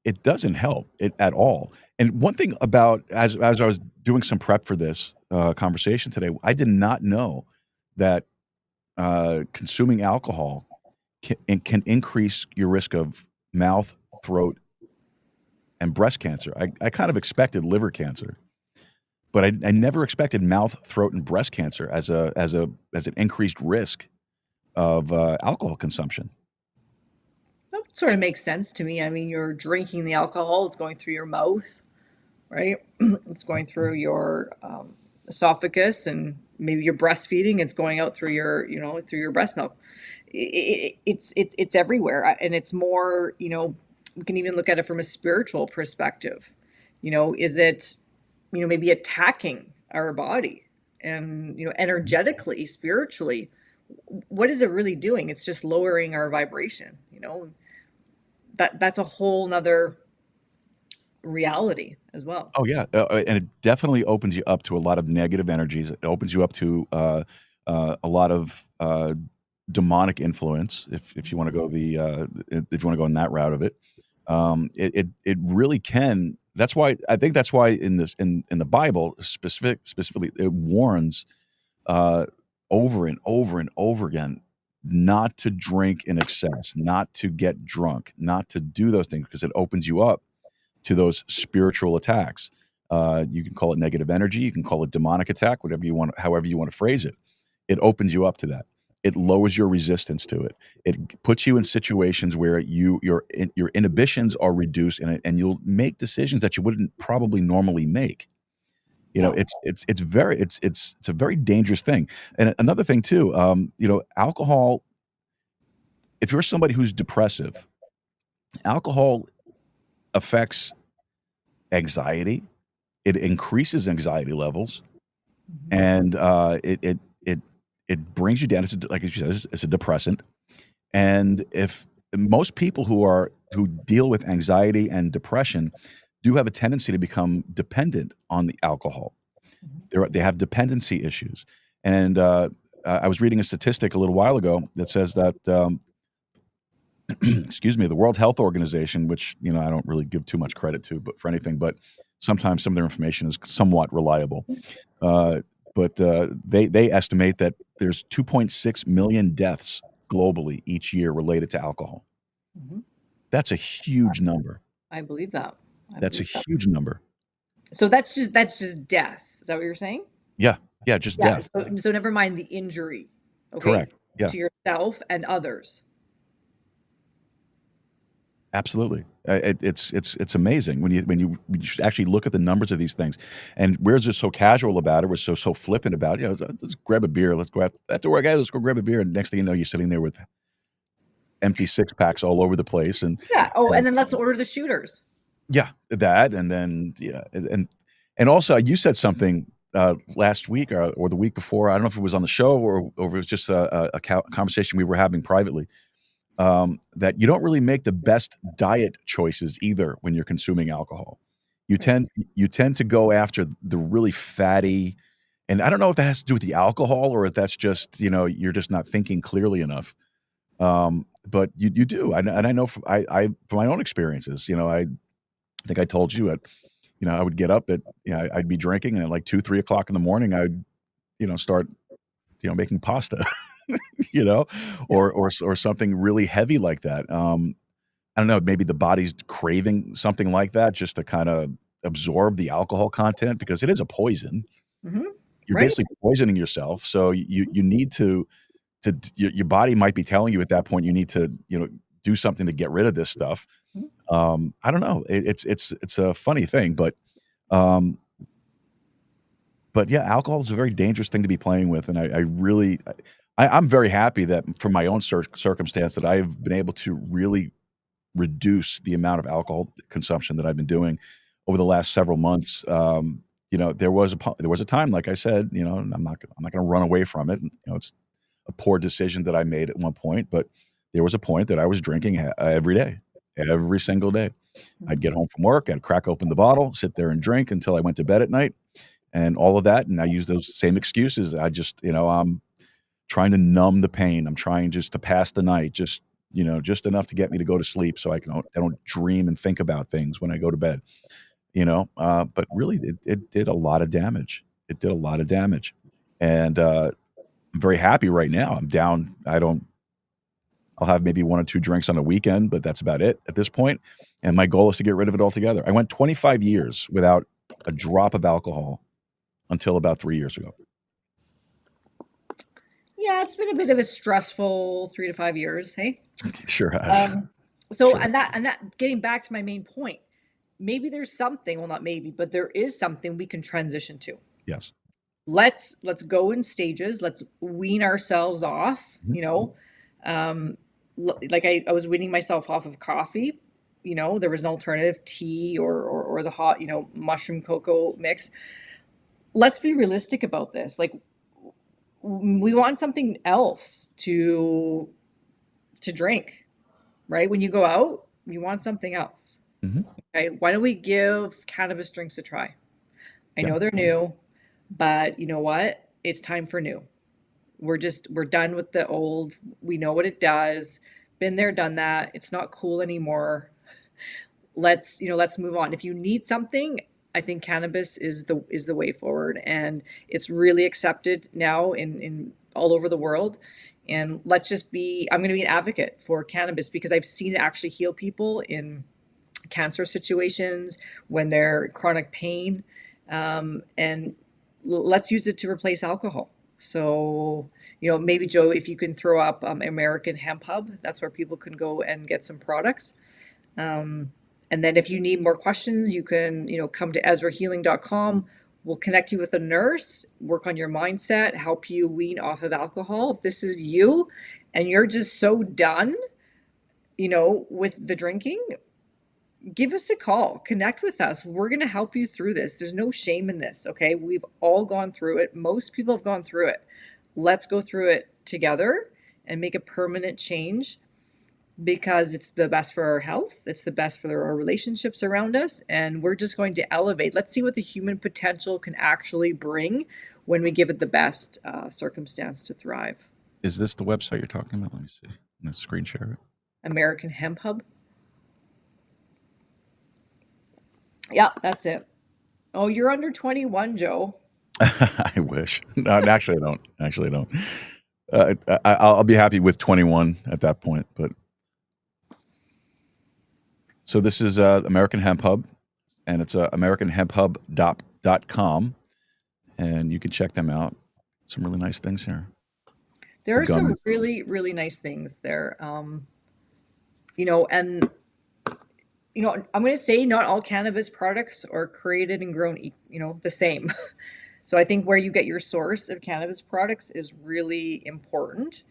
it doesn't help it at all. And one thing about as I was doing some prep for this conversation today, I did not know that consuming alcohol can increase your risk of mouth, throat, and breast cancer. I kind of expected liver cancer, but I never expected mouth, throat, and breast cancer as an increased risk of alcohol consumption. That sort of makes sense to me. I mean, you're drinking the alcohol, it's going through your mouth, right? It's going through your esophagus, and maybe you're breastfeeding. It's going out through through your breast milk. It's everywhere, and it's more. We can even look at it from a spiritual perspective. Is it, maybe attacking our body, and energetically, spiritually, what is it really doing? It's just lowering our vibration. That's a whole nother reality as well. Oh yeah, and it definitely opens you up to a lot of negative energies. It opens you up to a lot of demonic influence, if you want to go if you want to go in that route of it. It really can. That's why in the Bible specifically it warns over and over and over again not to drink in excess, not to get drunk, not to do those things because it opens you up to those spiritual attacks. You can call it negative energy, you can call it demonic attack, whatever you want, however you want to phrase it. It opens you up to that. It lowers your resistance to it. It puts you in situations where your inhibitions are reduced, and you'll make decisions that you wouldn't probably normally make. No. It's a very dangerous thing. And another thing too, alcohol. If you're somebody who's depressive, alcohol affects anxiety. It increases anxiety levels, and it brings you down. It's like you said, it's a depressant. And if most people who deal with anxiety and depression do have a tendency to become dependent on the alcohol. They have dependency issues. And I was reading a statistic a little while ago that says that excuse me, the World Health Organization, which I don't really give too much credit to, but for anything, but sometimes some of their information is somewhat reliable. But they estimate that there's 2.6 million deaths globally each year related to alcohol. Mhm. That's a huge number. I believe that. That's a huge number. So that's just death. Is that what you're saying? Yeah, just Yeah. death. So never mind the injury. Okay. Correct. Yeah, To yourself and others. absolutely. It's amazing when you actually look at the numbers of these things, and we're just so casual about it. We're so flippant about it. Let's grab a beer. Let's go after work. Guys, let's go grab a beer. And next thing you know, you're sitting there with empty six packs all over the place, and Yeah. Oh, and and then let's order the shooters. yeah, that, and then and also you said something last week or the week before. I don't know if it was on the show or if it was just a conversation we were having privately. That you don't really make the best diet choices either when you're consuming alcohol. You tend to go after the really fatty And I don't know if that has to do with the alcohol or if that's just, you're just not thinking clearly enough. But you do. And I know from my own experiences, I think I told you I would get up I'd be drinking, and at like 2, 3 o'clock in the morning, I'd, start, making pasta, you know, or something really heavy like that. I don't know, maybe the body's craving something like that just to kind of absorb the alcohol content, because it is a poison. Hmm. You're Right. basically poisoning yourself. So you need to your body might be telling you at that point you need to, do something to get rid of this stuff. I don't know. It's a funny thing, um, but yeah, alcohol is a very dangerous thing to be playing with, and I'm very happy that from my own circumstance that I've been able to really reduce the amount of alcohol consumption that I've been doing over the last several months. There was a time, like I said, I'm not going to run away from it. It's a poor decision that I made at one point, but there was a point that I was drinking every day, every single day. I'd get home from work, I'd crack open the bottle, sit there and drink until I went to bed at night, and all of that. And I use those same excuses. I just, I'm trying to numb the pain. I'm trying just to pass the night, just enough to get me to go to sleep, so I don't dream and think about things when I go to bed. But really, it did a lot of damage. It did a lot of damage, and I'm very happy right now. I'm down. I'll have maybe 1 or 2 drinks on a weekend, but that's about it at this point. And my goal is to get rid of it altogether. I went 25 years without a drop of alcohol until about 3 years ago. Yeah, it's been a bit of a stressful 3 to 5 years. Hey. Sure has. So, Sure. and that getting back to my main point, maybe there's something. Well, not maybe, but there is something we can transition to. Yes. Let's go in stages. Let's wean ourselves off. Like I was weaning myself off of coffee. There was an alternative, tea or the hot, mushroom cocoa mix. Let's be realistic about this. Like, we want something else to drink, right? When you go out, you want something else. Mhm. Okay, why don't we give cannabis drinks a try? I Yeah. know they're new, but you know what? It's time for new. We're done with the old. We know what it does. Been there, done that. It's not cool anymore. Let's move on. If you need something, I think cannabis is the way forward, and it's really accepted now in all over the world. And I'm going to be an advocate for cannabis because I've seen it actually heal people in cancer situations when they're in chronic pain, and let's use it to replace alcohol. So, maybe Joe, if you can throw up American Hemp Hub, that's where people can go and get some products. And then if you need more questions, you can, come to EzraHealing.com. We'll connect you with a nurse, work on your mindset, help you wean off of alcohol. If this is you and you're just so done, with the drinking, give us a call, connect with us. We're going to help you through this. There's no shame in this. Okay. We've all gone through it. Most people have gone through it. Let's go through it together and make a permanent change, because it's the best for our health. It's the best for our relationships around us. And we're just going to elevate. Let's see what the human potential can actually bring when we give it the best circumstance to thrive. Is this the website you're talking about? Let me see. I'm going to screen share it. American Hemp Hub. Yeah, that's it. Oh, you're under 21, Joe. I wish. No, actually, I don't. I'll be happy with 21 at that point. But so this is American Hemp Hub, and it's AmericanHempHub.com, and you can check them out. Some really nice things here. There are some really, really nice things there. And I'm going to say not all cannabis products are created and grown, the same. So I think where you get your source of cannabis products is really important.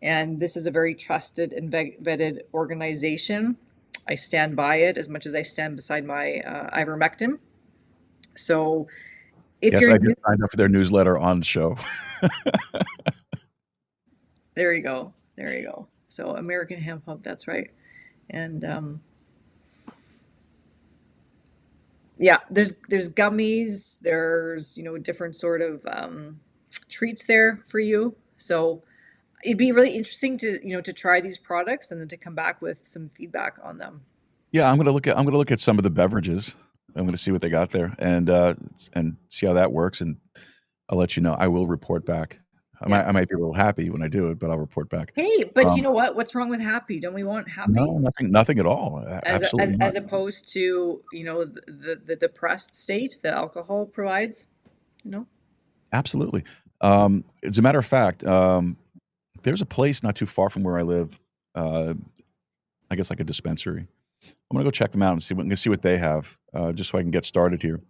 And this is a very trusted and vetted organization. I stand by it as much as I stand beside my ivermectin. So if yes, you're I did sign up for their newsletter on the show. There you go. So American Hemp Hub, that's right. And Yeah, there's gummies, there's, different sort of treats there for you. So it'd be really interesting to try these products and then to come back with some feedback on them. Yeah, I'm gonna look at some of the beverages. I'm gonna see what they got there and see how that works, and I'll let you know. I will report back. Yeah. I might be a little happy when I do it, but I'll report back. Hey, but you Um, know what? What's wrong with happy? Don't we want happy no, nothing at all. Absolutely not. as opposed to, the depressed state that alcohol provides, you know? Absolutely. As a matter of fact, there's a place not too far from where I live. Uh, I guess like a dispensary. I'm gonna go check them out and see what they have, just so I can get started here.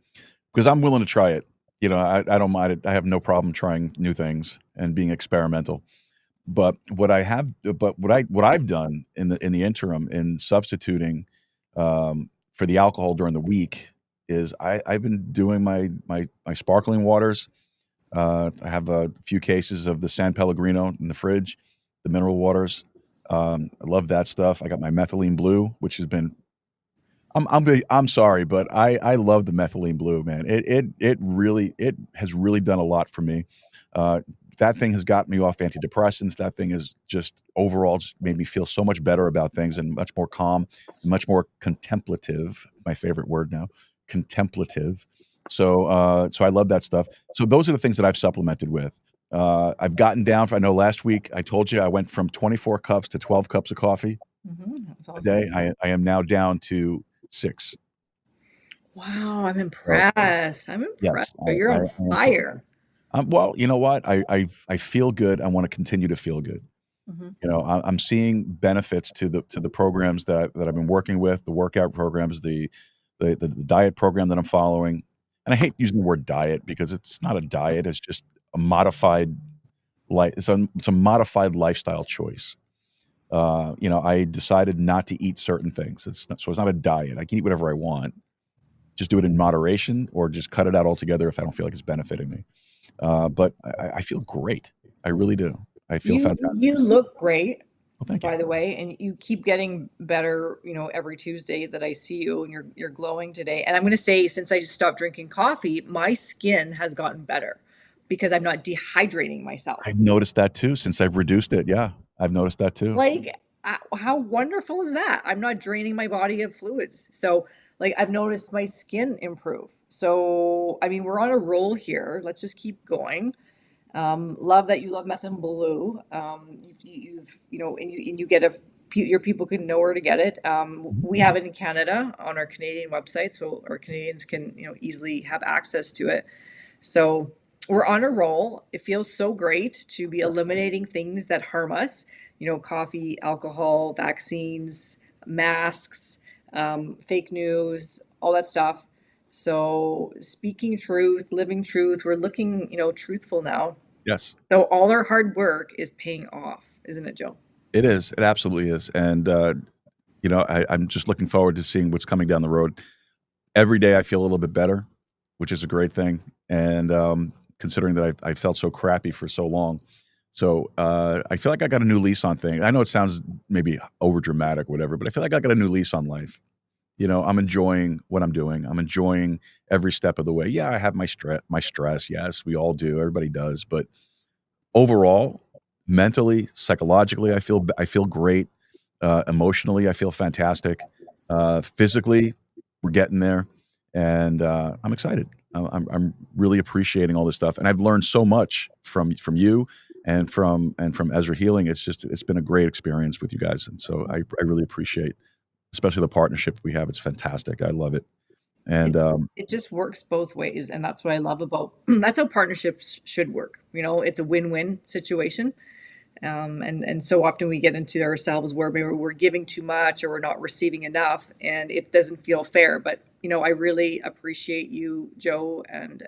Because I'm willing to try it. I don't mind it. I have no problem trying new things and being experimental. But what I've done in the interim in substituting for the alcohol during the week is I've been doing my sparkling waters. I have a few cases of the San Pellegrino in the fridge, the mineral waters. I love that stuff. I got my methylene blue, which has been. I'm sorry, but I love the methylene blue, man. It has really done a lot for me. Uh, that thing has got me off antidepressants. That thing has just overall just made me feel so much better about things and much more calm, much more contemplative. My favorite word now, contemplative. So I love that stuff. So those are the things that I've supplemented with. I've gotten down. I know last week I told you I went from 24 cups to 12 cups of coffee That's a awesome. day. I am now down to 6. Wow, I'm So impressed. I'm impressed. yes, So you're on I am. fire. Well, you know what? I feel good. I want to continue to feel good. Mhm. I'm seeing benefits to the programs that I've been working with, the workout programs, the diet program that I'm following. And I hate using the word diet because it's not a diet. It's just a modified it's a modified lifestyle choice. I decided not to eat certain things. So it's not a diet. I can eat whatever I want. Just do it in moderation, or just cut it out altogether if I don't feel like it's benefiting me. But I feel great. I really do. I feel fantastic. You look great, Well, thank you. by the way, and you keep getting better, every Tuesday that I see you, and you're glowing today. And I'm going to say, since I just stopped drinking coffee, my skin has gotten better because I'm not dehydrating myself. I've noticed that too since I've reduced it. Yeah, I've noticed that too. Like, how wonderful is that? I'm not draining my body of fluids. So, like, I've noticed my skin improve. So, I mean, we're on a roll here. Let's just keep going. Love that you love methane blue. And you get your people can know where to get it. We have it in Canada on our Canadian website, so our Canadians can, easily have access to it. So we're on a roll. It feels so great to be eliminating things that harm us, coffee, alcohol, vaccines, masks, fake news, all that stuff. So speaking truth, living truth, we're looking, truthful now. Yes, So all our hard work is paying off, isn't it, Joe? it is. It absolutely is. And I'm just looking forward to seeing what's coming down the road. Every day I feel a little bit better, which is a great thing. And considering that I felt so crappy for so long. So I feel like I got a new lease on things. I know it sounds maybe over dramatic, whatever, but I feel like I got a new lease on life. I'm enjoying what I'm doing. I'm enjoying every step of the way. Yeah, I have my stress. Yes, we all do. Everybody does. But overall, mentally, psychologically, I feel great. Emotionally, I feel fantastic. Physically, we're getting there, and I'm excited. I'm really appreciating all this stuff, and I've learned so much from you and from Ezra Healing. It's been a great experience with you guys, and so I really appreciate, especially the partnership we have. It's fantastic. I love it. And It just works both ways, and that's what I love about that's how partnerships should work. It's a win-win situation. And so often we get into ourselves where maybe we're giving too much or we're not receiving enough, and it doesn't feel fair. But I really appreciate you, Joe, and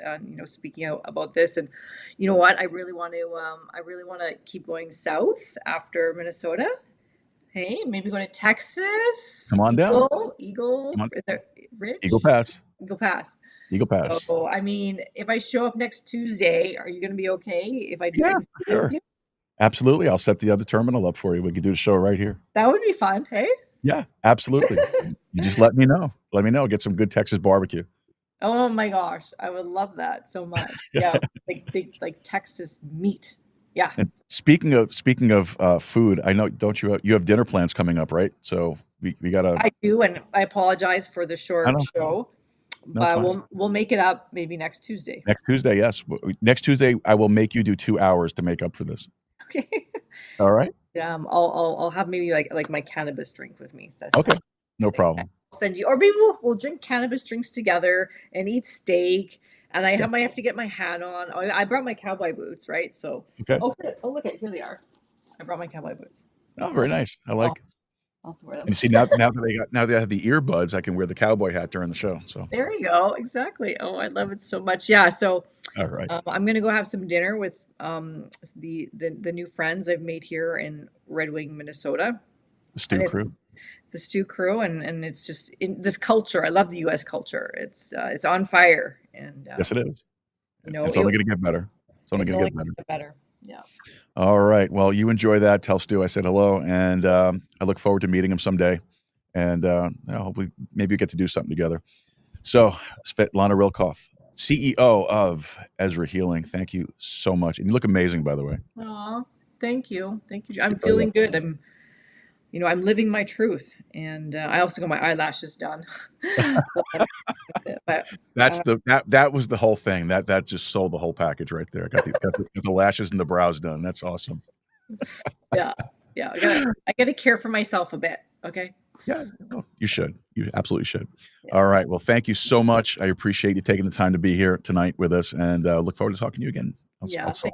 speaking out about this. And you know what? I really want to keep going south after Minnesota. Hey, maybe go to Texas. come on down. Eagle. Come on. Is there Rich? Eagle Pass. Eagle Pass. Eagle Pass. So, I mean, if I show up next Tuesday, are you going to be okay if I do Yeah, it for sure. with you? Absolutely. I'll set the other terminal up for you. We could do the show right here. That would be fun. Hey. Yeah, absolutely. You just let me know. Let me know. Get some good Texas barbecue. Oh my gosh, I would love that so much. Yeah, like Texas meat. Yeah, And speaking of food, I know, don't you have dinner plans coming up, right? So we gotta. I do, and I apologize for the I short know. show, No, it's but fine. we'll make it up maybe next Tuesday. Next Tuesday, yes. Next Tuesday, I will make you do 2 hours to make up for this. Okay. All right. Yeah, I'll have maybe like my cannabis drink with me. That's Okay. No I problem. will send you, or maybe we'll drink cannabis drinks together and eat steak. And I Okay. might have to get my hat on. Oh, I brought my cowboy boots, right? So Okay. oh look at, here they are. I brought my cowboy boots. Oh, So very nice. I like. I'll have to wear them. And you see, now that I have the earbuds, I can wear the cowboy hat during the show. So There you go. Exactly. Oh, I love it so much. Yeah. So all right. I'm gonna go have some dinner with the new friends I've made here in Red Wing, Minnesota. The stew And crew. it's the stew crew, and it's just in this culture. I love the U.S. culture. It's on fire, and Yes, it is. It's it, only going to get better. It's only it's going to only get better. gonna get better. Yeah. All right. Well, you enjoy that. Tell Stu I said hello, and I look forward to meeting him someday. And hopefully, maybe we get to do something together. So, Svetlana Rilkoff, CEO of Ezra Healing, thank you so much. And you look amazing, by the way. Aw, thank you. I'm You're very feeling welcome. good. I'm living my truth, and I also got my eyelashes done. But That was the whole thing. That just sold the whole package right there. Got the lashes and the brows done. That's awesome. yeah, yeah. I gotta care for myself a bit. Okay. Yeah, no, you should. You absolutely should. Yeah. All right. Well, thank you so much. I appreciate you taking the time to be here tonight with us, and look forward to talking to you again. Yeah. Thanks.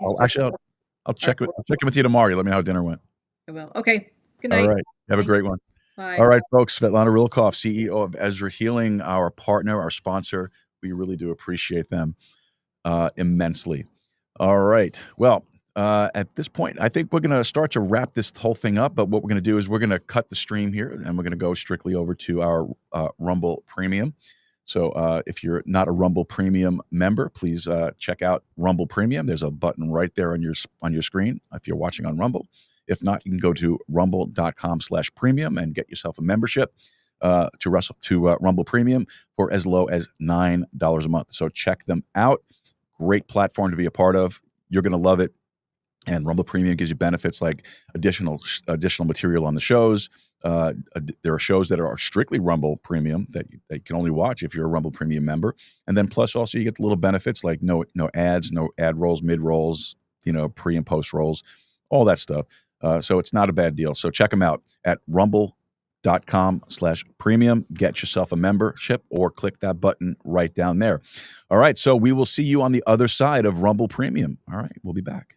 I'll check in with you tomorrow. You let me know how dinner went. I will. Okay. Good All night. right. Have a Thank great you. one. Bye. All right, folks. Svetlana Rilkoff, CEO of Ezra Healing, our partner, our sponsor. We really do appreciate them immensely. All right. Well, at this point, I think we're going to start to wrap this whole thing up. But what we're going to do is we're going to cut the stream here, and we're going to go strictly over to our Rumble Premium. So if you're not a Rumble Premium member, please check out Rumble Premium. There's a button right there on your screen if you're watching on Rumble. If not, you can go to rumble.com/premium and get yourself a membership to Rumble Premium for as low as $9 a month. So check them out. Great platform to be a part of. You're going to love it. And Rumble Premium gives you benefits like additional material on the shows. There are shows that are strictly Rumble Premium that you can only watch if you're a Rumble Premium member. And then plus also you get the little benefits like no ads, no ad rolls, mid rolls, pre and post rolls, all that stuff. So it's not a bad deal. So check them out at rumble.com/premium. Get yourself a membership or click that button right down there. All right. So we will see you on the other side of Rumble Premium. All right. We'll be back.